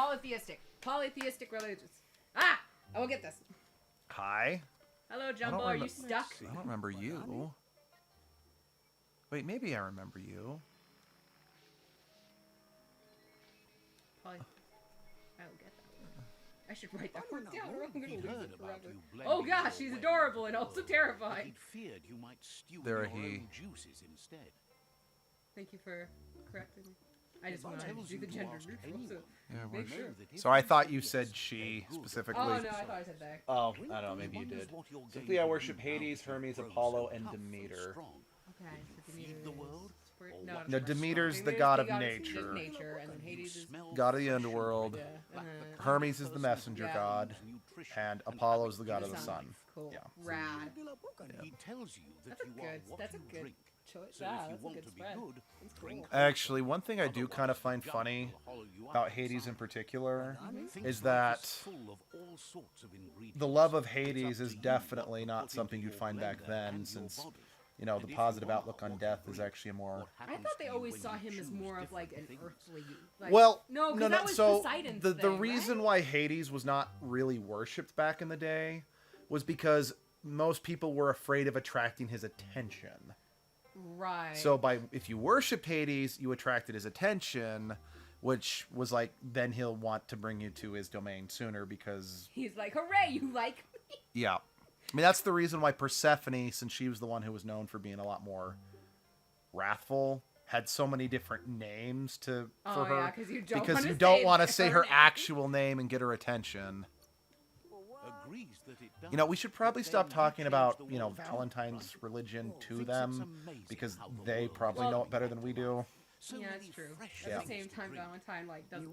Polytheistic religions. Ah, I will get this. Hi. Hello, Jumbo. Are you remem- stuck? I don't remember you. Wait, maybe I remember you. I will get that. I should write that word down, or I'm gonna He'd lose heard it about forever. you Oh blending gosh, your she's way adorable into and the also world, but terrifying. He'd feared you might stew There your he. own juices instead. Thank you for correcting me. I just If want to tells do you the to gender ask neutral. anyone, So. Yeah, Make know sure. that if So I they thought say you yes, said she they're good. specifically. Oh no, I thought I said they. Oh, When I don't know. he Maybe you wonders did. what you're Simply, going I to worship do Hades, now that Hermes, you grow Apollo, so and tough and Demeter. strong. Okay, so Feed Demeter the is world, spring- or no, watch no, No, Demeter's the Demeter's god of goddess nature. nature, and then Hades is Smell God of the fresh underworld. and Yeah, like the uh-huh. kind Hermes of is the person messenger Yeah. god, who knows nutrition and Apollo's the god the of the sun. sun. Cool. Yeah. Rad. He tells you that That's a you good. are what That's a you good drink. choice. So Yeah, if you that's a want good to be spread. good, That's drink cool. Actually, one thing I do Otherwise, kind of the find jug funny will hollow you out about Hades in inside. particular Things is like that this full of all sorts of ingredients. the love of It's Hades up is to you definitely what to not put something into you'd your find back blender then, and your since, body. you know, And the if you positive are outlook on what death you is drink, actually a more... what I happens thought they to you always when saw you him as choose more of like different an things? earthly. Like, Well, no, no, because no. that was So Poseidon's the thing, reason right? why Hades was not really worshipped back in the day was because most people were afraid of attracting his attention. Right. So if you worshipped Hades, you attracted his attention, which was like, then he'll want to bring you to his domain sooner because, he's like, hooray, you like me. yeah. I mean, that's the reason why Persephone, since she was the one who was known for being a lot more wrathful, had so many different names for Oh, her. yeah, 'cause you don't because wanna you don't say want to say her her name. actual name and get her attention. Agrees that it does, You know, we should probably but stop then you talking change about, the you know, world too, Valentine's right? religion to Thinks it's them, amazing because how the they world probably is know it better than we do. So Yeah, many it's true. fresh At the things same to time, drink. Valentine like doesn't.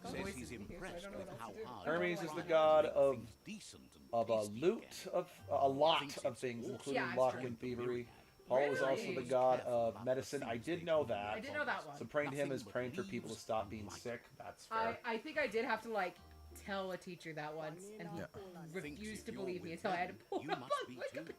Says voices he's in here, so I impressed don't know with what how else to do. hard Hermes they is the try god to make of- things decent and Of a tasty loot again. of a lot Thinks of it's things, awesome. including Yeah, it's luck true. and thievery. Apollo is also the Really? god of medicine. I did know that. I did know that one. So praying to him is Nothing but praying for people to leaves stop and being light. sick. That's fair. I think I did have to like tell a teacher that once, and he Yeah. Thinks refused if to you're believe me with until I had to them, pull you it up must on be Wikipedia. too.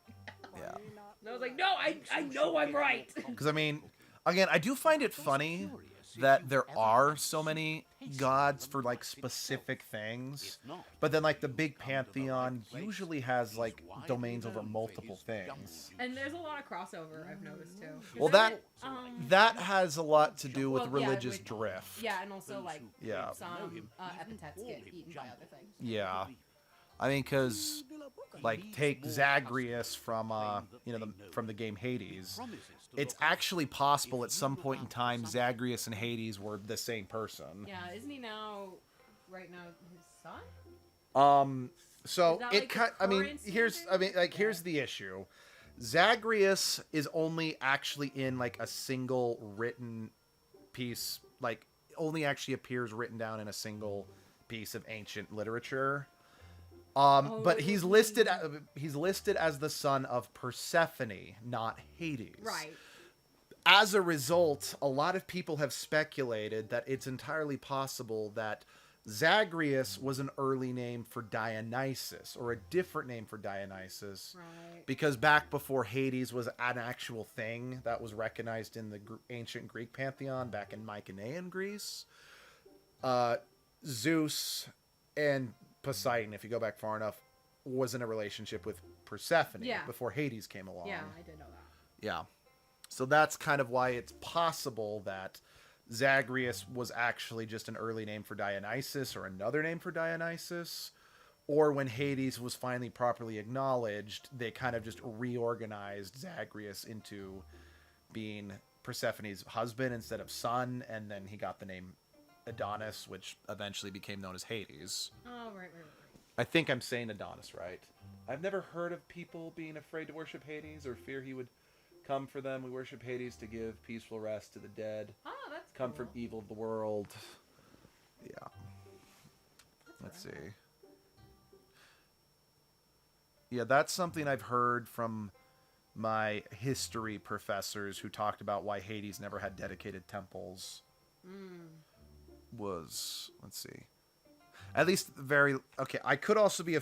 Yeah. And I was like, no, I know I'm right. Because, I mean, again, I do find it funny that there are so many gods for, like, specific things. But then, like, the big pantheon usually has, like, domains over multiple things. And there's a lot of crossover I've noticed too. 'Cause Well, I that went, that has a lot to do with Well, yeah, religious with- drift. yeah, and also like Yeah. some epithets get eaten by other things. Yeah. I mean, because, like, take Zagreus from, you know, from the game Hades. It's actually possible at some point in time Zagreus and Hades were the same person. Yeah, isn't he now? Right now, his son? So Is that it like the cut. I mean, current here's. I standard? mean, like, Yeah. here's the issue. Zagreus is only actually in like a single written piece. Like, only actually appears written down in a single piece of ancient literature. But he's listed. He's listed as the son of Persephone, not Hades. Right. As a result, a lot of people have speculated that it's entirely possible that Zagreus was an early name for Dionysus, or a different name for Dionysus, Right. because back before Hades was an actual thing that was recognized in the ancient Greek pantheon back in Mycenaean Greece, Zeus and Poseidon, if you go back far enough, was in a relationship with Persephone Yeah. before Hades came along. Yeah, I did know that. Yeah. So that's kind of why it's possible that Zagreus was actually just an early name for Dionysus or another name for Dionysus. Or when Hades was finally properly acknowledged, they kind of just reorganized Zagreus into being Persephone's husband instead of son, and then he got the name Adonis, which eventually became known as Hades. Oh, right. I think I'm saying Adonis right. I've never heard of people being afraid to worship Hades or fear he would come for them. We worship Hades to give peaceful rest to the dead. Oh, that's Come cool. from evil of the world. Yeah. That's Let's right. see. Yeah, that's something I've heard from my history professors who talked about why Hades never had dedicated temples. Was, let's see. At least very, okay, I could also be a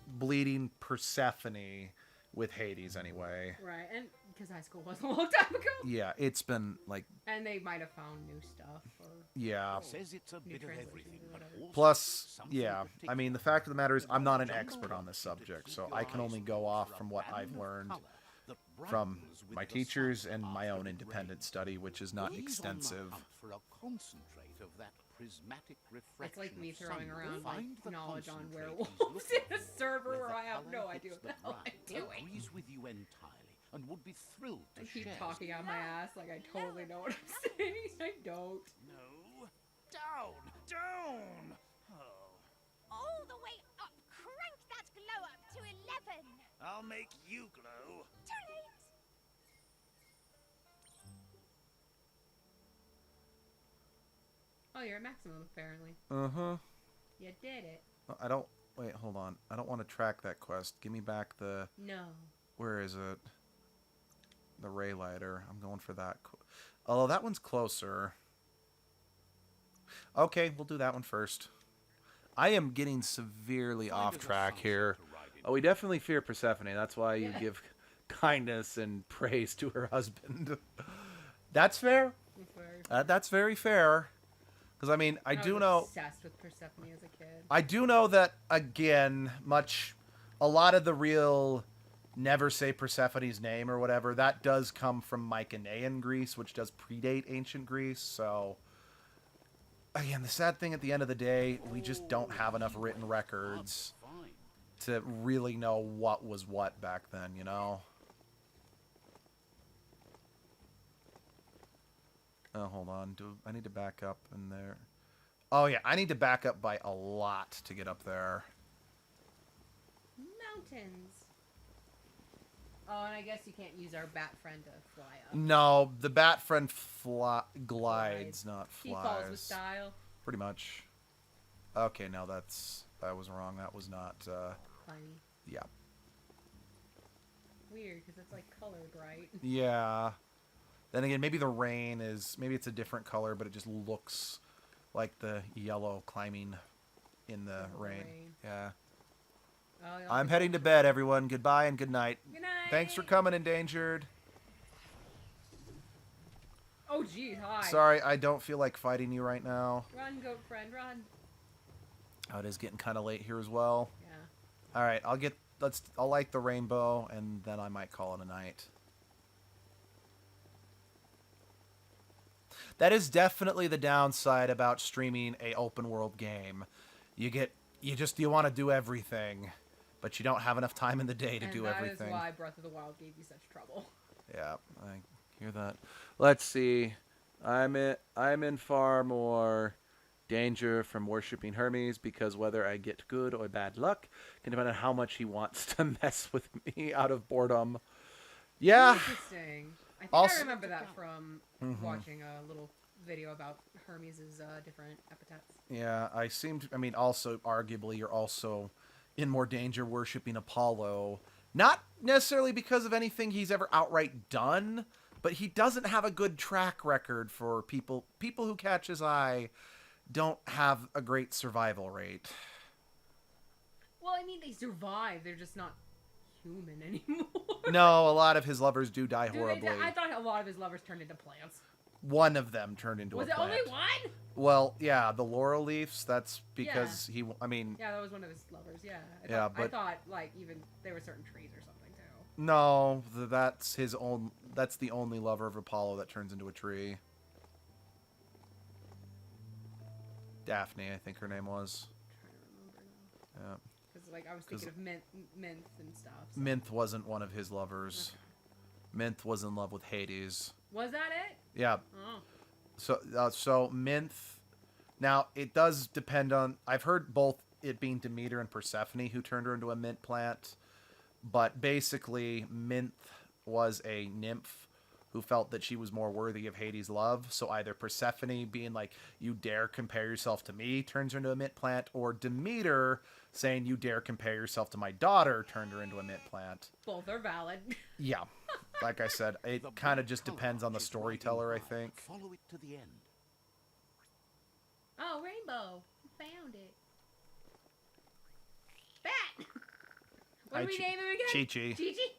bleeding Persephone with Hades anyway. Right, and because high school was a long time ago. Yeah, it's been like, And they might have found new stuff. Or... yeah. Says it's a New bit of translations everything, or but whatever. also Plus, something yeah, I mean, the particular. fact of the matter is I'm not an Jungle expert on wants this you to subject, keep so your I can eyes only go peeled off for a from what band I've of learned colour that from brightens with my the teachers sun and my after own it independent rains. study, which is not He's on the extensive. hunt for a concentrate of that prismatic refraction It's like me of throwing sunlight. around like Find the knowledge on concentrate werewolves he's in looking a for, server where where the I have colour no idea hits what the the hell I'm bright, doing. agrees with you entirely and would be thrilled to I keep share. talking on my ass like I totally know what I'm saying. I don't. No. Down! Down! Oh. All the way up. Crank that glow up to 11. I'll make you glow. Too late. Oh, you're at maximum apparently. Uh-huh. You did it. I don't, wait, hold on. I don't want to track that quest. Give me back the, No. where is it? The ray lighter. I'm going for that. Oh, that one's closer. Okay, we'll do that one first. I am getting severely Find off us a track sunset here. to ride in. Oh, we definitely fear Persephone. That's why you Yeah. give kindness and praise to her husband. That's fair. That's very fair. Because, I mean, I do was know... obsessed with Persephone as a kid. I do know that, again, a lot of the real never say Persephone's name or whatever, that does come from Mycenaean Greece, which does predate ancient Greece, so... Again, the sad thing at the end of the day, we just don't have enough written records Fine. to really know what was what back then, you know? Oh, hold on. Do I need to back up in there? Oh, yeah. I need to back up by a lot to get up there. Mountains. Oh, and I guess you can't use our bat friend to fly up. No, the bat friend glides, not He falls with flies. style. Pretty much. Okay, no, that was wrong. That was not, Funny. yeah. Weird, because it's like colored, right? Yeah. Then again, maybe the rain is, maybe it's a different color, but it just looks like the yellow climbing in the Oh, rain. rain. Yeah. Oh, yeah, I'm heading to bed, everyone. Goodbye and good night. Good night. Thanks for coming, Endangered. Oh, geez, hi. Sorry, I don't feel like fighting you right now. Run, goat friend, run. Oh, it is getting kind of late here as well. Yeah. All right, I'll light the rainbow, and then I might call it a night. That is definitely the downside about streaming a open world game. You want to do everything, but you don't have enough time in the day to do everything. That is why Breath of the Wild gave you such trouble. Yeah, I hear that. Let's see. I'm in far more danger from worshipping Hermes because whether I get good or bad luck can depend on how much he wants to mess with me out of boredom. Yeah. Interesting. I think Also- I remember that from watching a little video about Hermes' different epithets. Yeah, I mean, also, arguably, you're also in more danger worshipping Apollo. Not necessarily because of anything he's ever outright done, but he doesn't have a good track record for people. People who catch his eye don't have a great survival rate. Well, I mean, they survive. They're just not human anymore. No, a lot of his lovers do die Do they horribly. I thought a lot of his lovers turned into plants. One of them turned into Was a it plant. only one? Well, yeah, the laurel leaves, that's because I mean, Yeah, that was one of his lovers. Yeah. Yeah, I but- thought like even there were certain trees or something too. no, that's his own. That's the only lover of Apollo that turns into a tree. Daphne, I think her name was. I'm trying to remember now. Yeah. Because like I was thinking of Mint and stuff. So. Minth wasn't one of his lovers. Minth was in love with Hades. Was that it? Yeah. Oh. So Minth. Now it does depend on. I've heard both it being Demeter and Persephone who turned her into a mint plant, but basically Minth was a nymph who felt that she was more worthy of Hades' love. So either Persephone being like, "You dare compare yourself to me," turns her into a mint plant, or Demeter saying, "You dare compare yourself to my daughter," turned her into a mint plant. Both are valid. Yeah. Like I said, it The kind of black just colour depends on the is storyteller, I riding high. think. Follow it to the end. Oh, rainbow! Found it. Bat. What do we name him again? Chi-Chi. Chi-Chi.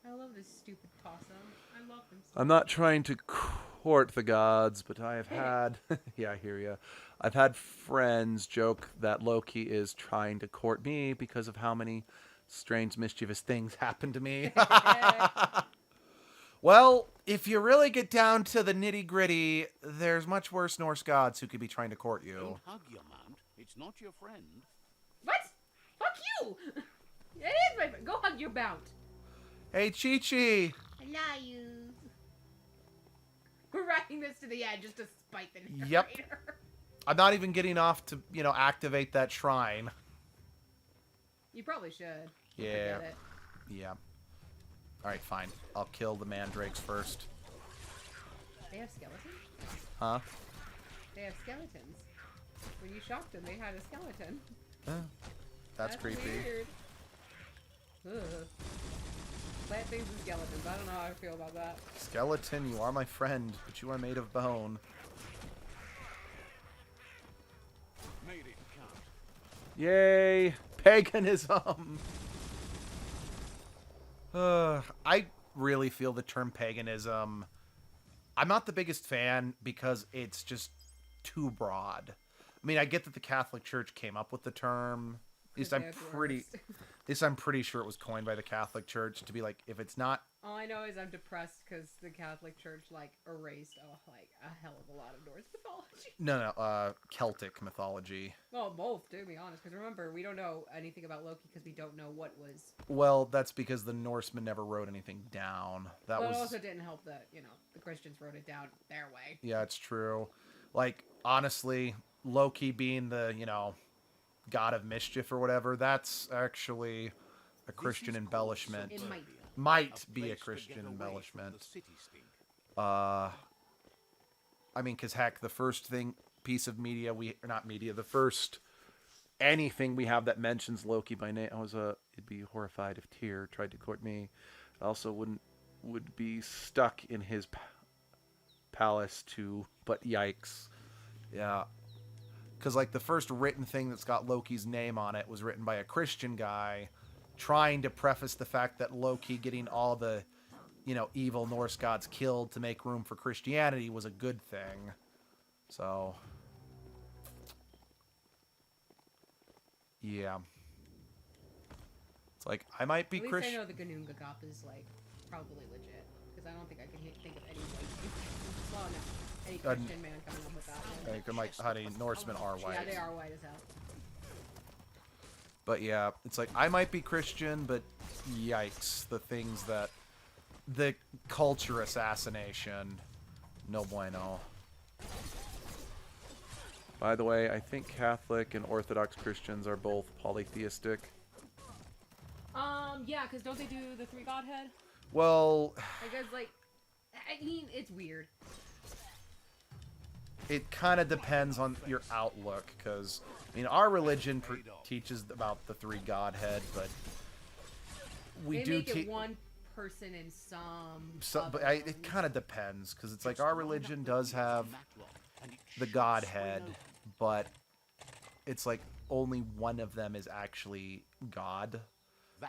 I love this stupid possum. I love him. So I'm not trying to court the gods, but I have had... yeah, I hear ya. I've had friends joke that Loki is trying to court me because of how many strange, mischievous things happen to me. Well, if you really get down to the nitty-gritty, there's much worse Norse gods who could be trying to court you. Don't hug your mount. It's not your friend. What? Fuck you! It is my friend. Go hug your bout. Hey, Chi-Chi! I love you. We're writing this to the end just to spite the narrator. Yep. I'm not even getting off to, activate that shrine. You probably should. Yeah. Forget it. Yeah. Alright, fine. I'll kill the mandrakes first. They have skeletons? Huh? They have skeletons. When you shot them, they had a skeleton. That's creepy. Weird. Ugh. Plant things and skeletons. I don't know how I feel about that. Skeleton, you are my friend, but you are made of bone. Made it count. Yay! Paganism! I really feel the term paganism. I'm not the biggest fan because it's just too broad. I mean, I get that the Catholic Church came up with the term. At least I'm pretty sure it was coined by the Catholic Church to be like, if it's not. All I know is I'm depressed because the Catholic Church erased a hell of a lot of Norse mythology. No, Celtic mythology. Well, both, to be honest. Because remember, we don't know anything about Loki because we don't know what was. Well, that's because the Norsemen never wrote anything down. That But was it also didn't help that the Christians wrote it down their way. Yeah, it's true. Like, honestly, Loki being the, god of mischief or whatever, that's actually a Christian embellishment. It might be. Might be a place to Christian get away from embellishment. the city stink. I mean, because heck, the first piece of media the first anything we have that mentions Loki by name, it'd be horrified if Tyr tried to court me. I also would be stuck in his palace too, but yikes. Yeah. Because, the first written thing that's got Loki's name on it was written by a Christian guy trying to preface the fact that Loki getting all the, evil Norse gods killed to make room for Christianity was a good thing. So, yeah. It's like, I might be At least Christian. I know the Ganungagap is probably legit because I don't think I can think of any well, no, any Christian man coming up with that. Like, honey, Norsemen are white. Yeah, they are white as hell. But yeah, it's like, I might be Christian, but yikes, the things that... The culture assassination, no bueno. By the way, I think Catholic and Orthodox Christians are both polytheistic. Yeah, because don't they do the three godhead? Well, Because, like, I mean, it's weird. it kind of depends on your outlook, because, I mean, our religion teaches about the three godhead, but we They do make it teach... one person in some. But other it ones. kind of depends, because it's like our religion does have the godhead, but it's like only one of them is actually God.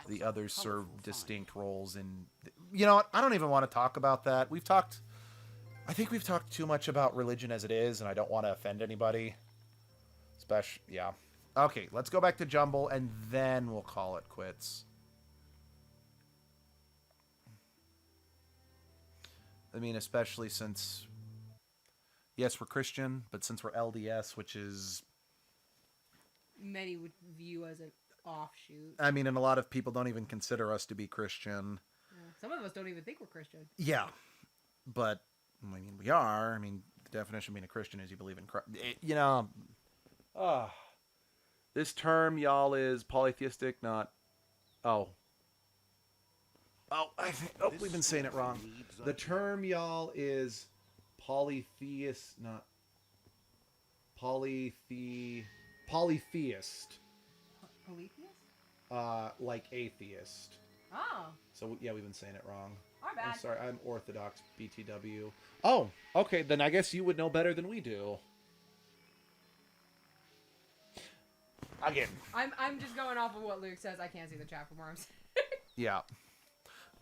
The others serve distinct roles in... You know what? I don't even want to talk about that. I think we've talked too much about religion as it is, and I don't want to offend anybody. Yeah. Okay, let's go back to Jumble, and then we'll call it quits. I mean, especially since... Yes, we're Christian, but since we're LDS, which is... Many would view as an offshoot. I mean, and a lot of people don't even consider us to be Christian. Yeah. Some of us don't even think we're Christian. Yeah, but I mean, we are. I mean, the definition of being a Christian is you believe in Christ. This term, y'all, is polytheistic, not... Oh, we've been saying it wrong. The term, y'all, is polytheist, not... Polytheist. Polytheist? Like atheist. Oh, So, yeah, we've been saying it wrong. our bad. I'm sorry, I'm Orthodox BTW. Oh, okay, then I guess you would know better than we do. Again. I'm just going off of what Luke says. I can't see the chat from where I'm sitting. Yeah.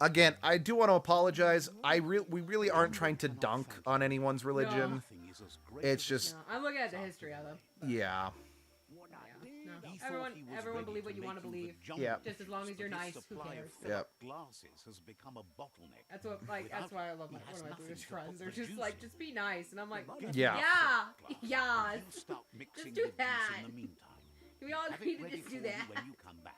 Again, I do want to apologize. We really aren't trying to dunk on anyone's religion. It's just... No, I'm looking at the history of them. Yeah. No. Everyone believe what you want to believe. Yeah. Just as long as you're nice, who cares? Yep. Glasses has become a bottleneck. That's what, like, that's why I love one of my Buddhist friends. They're just like, just be nice, and I'm like, Yeah. yeah. Start mixing do with these that. in the meantime. We all Have need it to ready just for do you that. when you come back.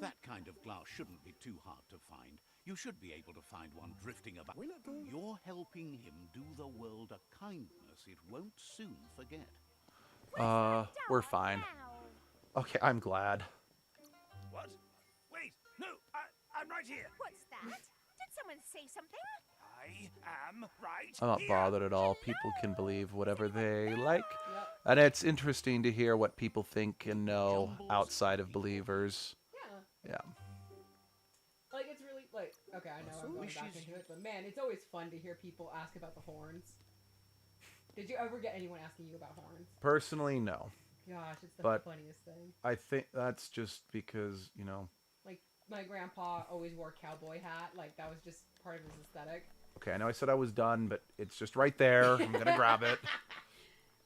That kind of glass shouldn't be too hard to find. You should be able to find one drifting about. You're helping him do the world a kindness it won't soon forget. We're fine. Okay, I'm glad. What? Wait, no, I'm right here. What's that? Did someone say something? I am right I'm not here. bothered at all. People can believe whatever they like. Yep. And it's interesting to hear what people think and know outside of believers. Yeah. Yeah. Like, it's really, like, okay, I know I'm going back into it, but man, it's always fun to hear people ask about the horns. Did you ever get anyone asking you about horns? Personally, no. Gosh, it's the But- funniest thing. I think that's just because, you know... Like, my grandpa always wore a cowboy hat. Like, that was just part of his aesthetic. Okay, I know I said I was done, but it's just right there. I'm going to grab it.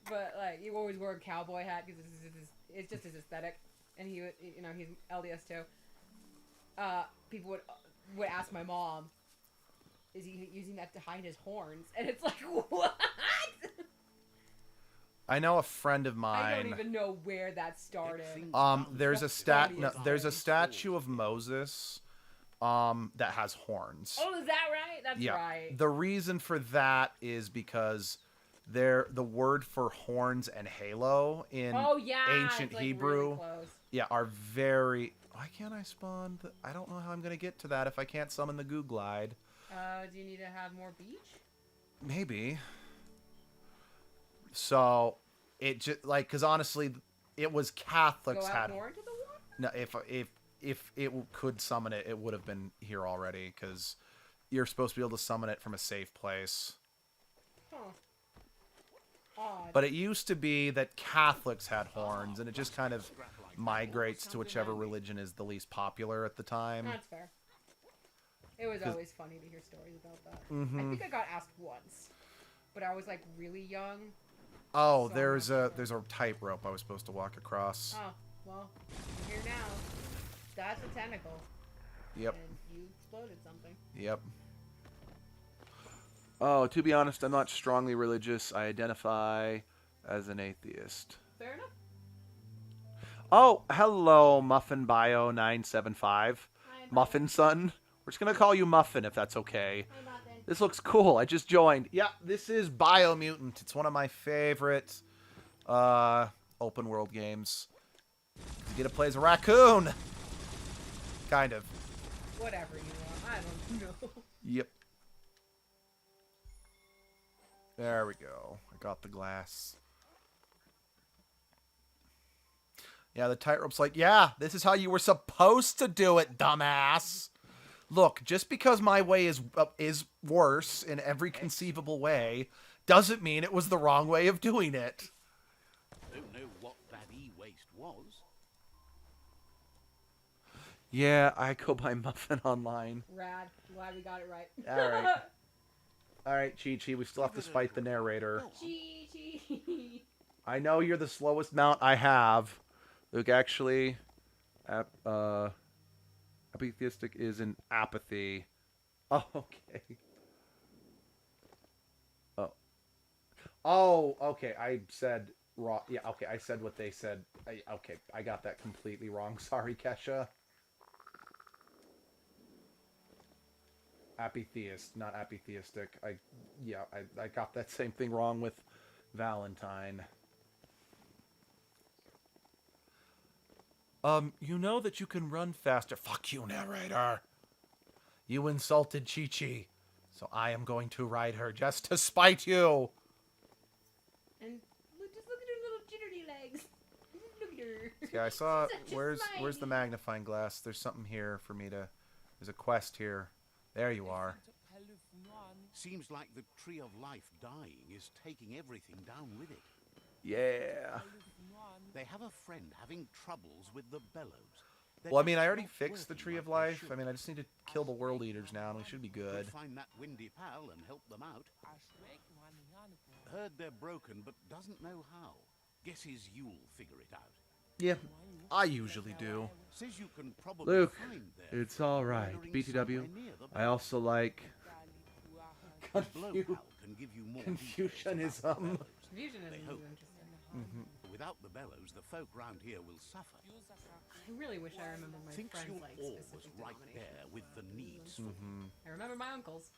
But, like, he always wore a cowboy hat because it's just his aesthetic. And he would, you know, he's LDS too. People would ask my mom, is he using that to hide his horns? And it's like, what? I know a friend of I don't mine... even know where that started. There's a That's there's a funny. statue of Moses that has horns. Oh, is that right? That's Yeah. right. The reason for that is because the word for horns and halo in Oh, yeah. ancient it's, like, Hebrew really close. are very... Why can't I spawn? I don't know how I'm going to get to that if I can't summon the Goo Glide. Do you need to have more beach? Maybe. So, it just... Like, because honestly, it was Catholics Go out had... more into the water? No, if it could summon it, it would have been here already, because you're supposed to be able to summon it from a safe place. Huh. Odd. But it used to be that Catholics had horns, and it just kind of migrates to whichever religion is the least popular at the time. That's fair. It was always funny to hear stories about that. I think I got asked once, but I was like really young. Oh, So there's much a tightrope I was supposed to walk across. Oh, well, I'm here now. That's a tentacle. Yep, And you exploded something. yep. Oh, to be honest, I'm not strongly religious. I identify as an atheist. Fair enough. Oh, hello, Muffin Bio 975. Hi, Muffin Son. We're just gonna call you Muffin if that's okay. Hi, Muffin. This looks cool. I just joined. Yeah, this is Biomutant. It's one of my favorite open world games. You get to play as a raccoon. Kind of. Whatever you want. I don't know. Yep. There we go. I got the glass. Yeah, the tightrope's like, yeah, this is how you were supposed to do it, dumbass. Look, just because my way is worse in every conceivable way doesn't mean it was the wrong way of doing it. Don't know what that e-waste was. Yeah, I go by Muffin online. Rad. Glad we got it right. All right. All right, Chi-Chi, we still have to fight the narrator. Chi-Chi. I know you're the slowest mount I have. Luke, actually, atheistic is an apathy. Oh, okay. Oh, okay. I said wrong. Yeah, okay. I said what they said. Okay, I got that completely wrong. Sorry, Kesha. Apitheist, not apitheistic. I got that same thing wrong with Valentine. You know that you can run faster. Fuck you, narrator. You insulted Chi-Chi, so I am going to ride her just to spite you. And just look at her little jittery legs. Look at her. Yeah, I saw. Such a Where's the smiley. magnifying glass? There's something here for me to. There's a quest here. There you are. Seems like the Tree of Life dying is taking everything down with it. Yeah. They have a friend having troubles with the bellows. They're Well, I mean, I just already not fixed the working Tree like of they Life. should. I mean, I just need to kill the World Eaters now, and we should be good. Could find that windy pal and help them out. Heard they're broken, but doesn't know how. Guesses you'll figure it out. Yeah, I usually do. Says you can probably Luke, find their it's all right. wandering BTW. somewhere near the I also like The blow pal can give you more details about the Confucianism. bellows. Fusion They is hope. interesting. Without the bellows, the folk round here will suffer. I really wish I remember my Thinks friends you're like always specific right denominations. there with the needs. I remember my uncles.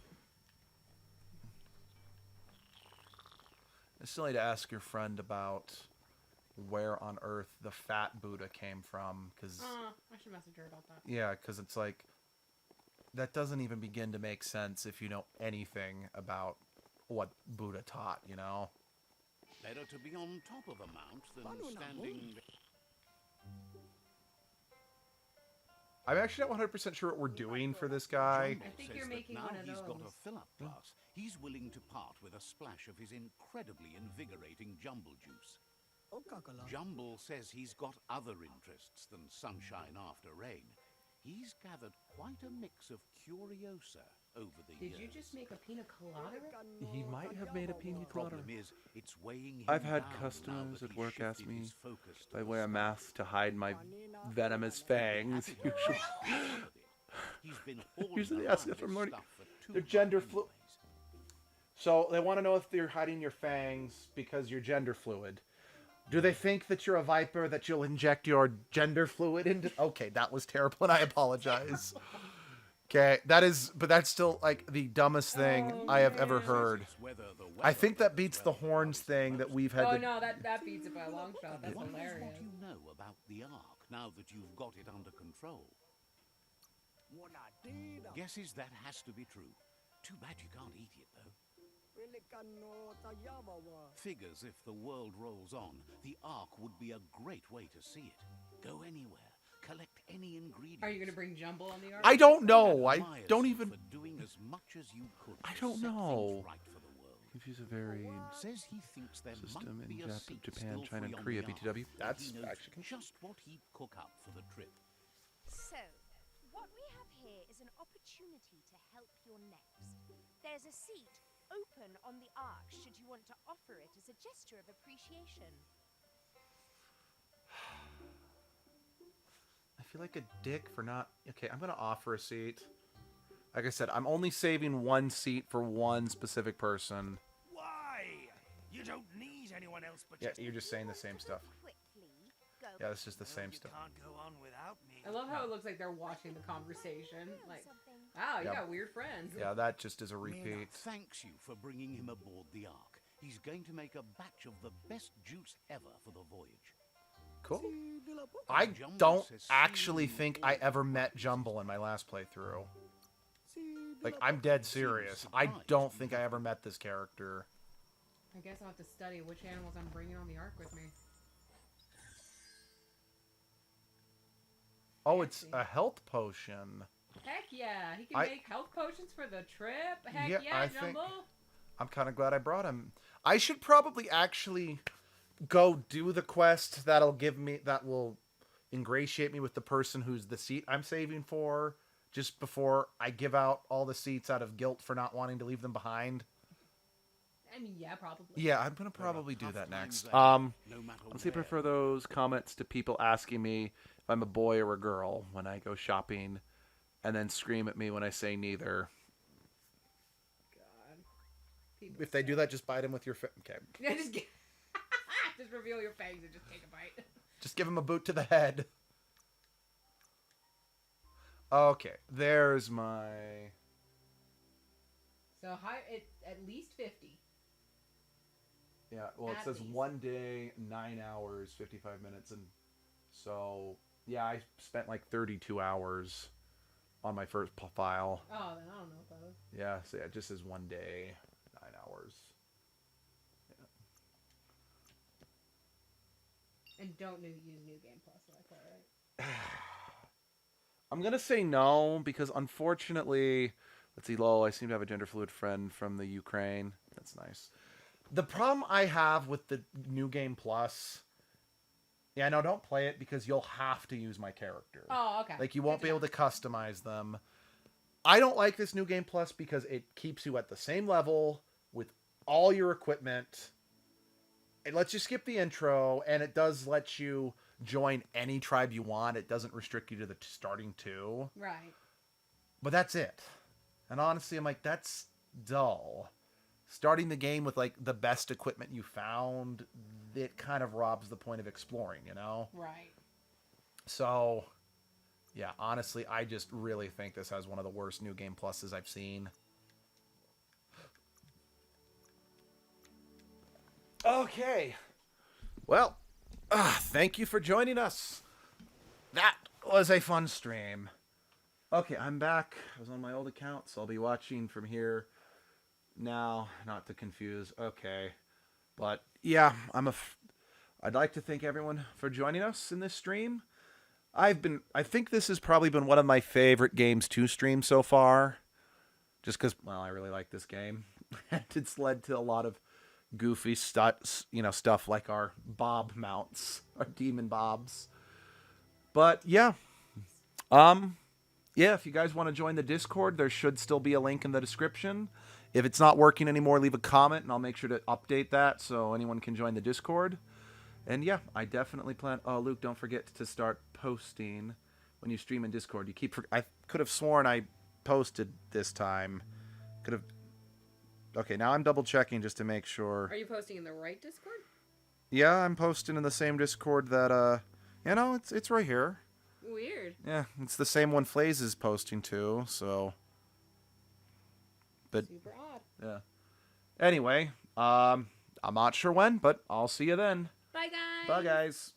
I still need to ask your friend about where on earth the fat Buddha came from, because I should message her about that. yeah, because it's like that doesn't even begin to make sense if you know anything about what Buddha taught. You know. Better to be on top of a mount than standing. I'm actually not 100% sure what we're doing for this guy. Jumble I think says you're that making now one of he's got a those. fill-up glass. He's willing to part with a splash of his incredibly invigorating jumble juice. Jumble says he's got other interests than sunshine after rain. He's gathered quite a mix of curiosa over the Did years. you just make a pina colada? He might have made a pina colada. Problem is, it's weighing him I've had down now customers that at he's work ask shifted me his focus to if I the wear a sky. mask to hide my venomous fangs. Usually, He's been hauling Usually they around ask us for this money. stuff for too They're long gender anyways. fluid. So they want to know if you're hiding your fangs because you're gender fluid. Do they think that you're a viper that you'll inject your gender fluid into? Okay, that was terrible, and I apologize. Okay, but that's still like the dumbest thing I have ever heard. It's whether the I weather think that bodes beats the well for horns us thing that most. we've had Oh to. no, that beats it by a long shot. That's Wonders hilarious. what you know about the Ark now that you've got it under control. Guesses that has to be true. Too bad you can't eat it, though. Figures if the world rolls on, the Ark would be a great way to see it. Go anywhere, collect any ingredients. Are you gonna bring Jumble on the arc? I don't know. I Admires don't you even. for doing as much as you could I to don't set know. things right for the world. Use a very Says he thinks there system might in be a seat Japan, still China, free and on Korea. the Ark, BTW. and That's he knows actually just what he'd cook up for the trip. So, what we have here is an opportunity to help your next. There's a seat open on the ark should you want to offer it as a gesture of appreciation. I feel like a dick for not. Okay, I'm gonna offer a seat. Like I said, I'm only saving one seat for one specific person. Why? You don't need anyone else but Yeah, just... you're just saying the Want same to go stuff. Quickly, go Yeah, it's just the Well, same you stuff. can't go on without me. I love how it looks like they're watching the conversation. Like, Something. wow, you Yeah. got weird friends. Yeah, that just is a Maynard repeat. thanks you for bringing him aboard the Ark. He's going to make a batch of the best juice ever for the voyage. Cool. I Jumble don't says actually see think all I ever the met pieces. Jumble in my last playthrough. Like, I'm dead serious. I don't think I ever met this character. I guess I'll have to study which animals I'm bringing on the ark with me. Oh, it's a health potion. Heck yeah, he can I- make health potions for the trip. Heck Yeah, yeah, I think- Jumbo. I'm kind of glad I brought him. I should probably actually go do the quest that will ingratiate me with the person who's the seat I'm saving for, just before I give out all the seats out of guilt for not wanting to leave them behind. I mean, yeah, probably. Yeah, I'm gonna There are probably do tough that times next. ahead, no matter Honestly, I where. prefer those comments to people asking me if I'm a boy or a girl when I go shopping, and then scream at me when I say neither. God. People If they do that, just bite him with your okay. Yeah, just reveal your fangs and just take a bite. Just give him a boot to the head. Okay, there's my... So at least 50. Yeah, well, it At says least. 1 day, 9 hours, 55 minutes, and so, yeah, I spent like 32 hours on my first file. Oh, then I don't know if those. Yeah, so yeah, it just says 1 day, 9 hours. And don't use New Game Plus when I play, right? I'm gonna say no because unfortunately, let's see, lol, I seem to have a gender fluid friend from the Ukraine. That's nice. The problem I have with the New Game Plus, yeah, no, don't play it because you'll have to use my character. Oh, okay. Like, you won't be able to customize them. I don't like this New Game Plus because it keeps you at the same level with all your equipment. It lets you skip the intro, and it does let you join any tribe you want. It doesn't restrict you to the starting two. Right. But that's it. And honestly, I'm like, that's dull. Starting the game with, like, the best equipment you found, it kind of robs the point of exploring, you know? Right. So, yeah, honestly, I just really think this has one of the worst New Game Pluses I've seen. Okay. Well, thank you for joining us. That was a fun stream. Okay, I'm back. I was on my old account, so I'll be watching from here now, not to confuse. Okay. But, yeah, I'd like to thank everyone for joining us in this stream. I think this has probably been one of my favorite games to stream so far. Just because, well, I really like this game. And it's led to a lot of goofy stuff like our Bob mounts, our demon Bobs. But, yeah. Yeah, if you guys want to join the Discord, there should still be a link in the description. If it's not working anymore, leave a comment, and I'll make sure to update that so anyone can join the Discord. And yeah, I definitely plan... Oh, Luke, don't forget to start posting when you stream in Discord. I could have sworn I posted this time. Could have... Okay, now I'm double-checking just to make sure. Are you posting in the right Discord? Yeah, I'm posting in the same Discord that, it's right here. Weird. Yeah, it's the same one Flaze is posting to, so... But, Super odd. yeah. Anyway, I'm not sure when, but I'll see you then. Bye, guys. Bye, guys.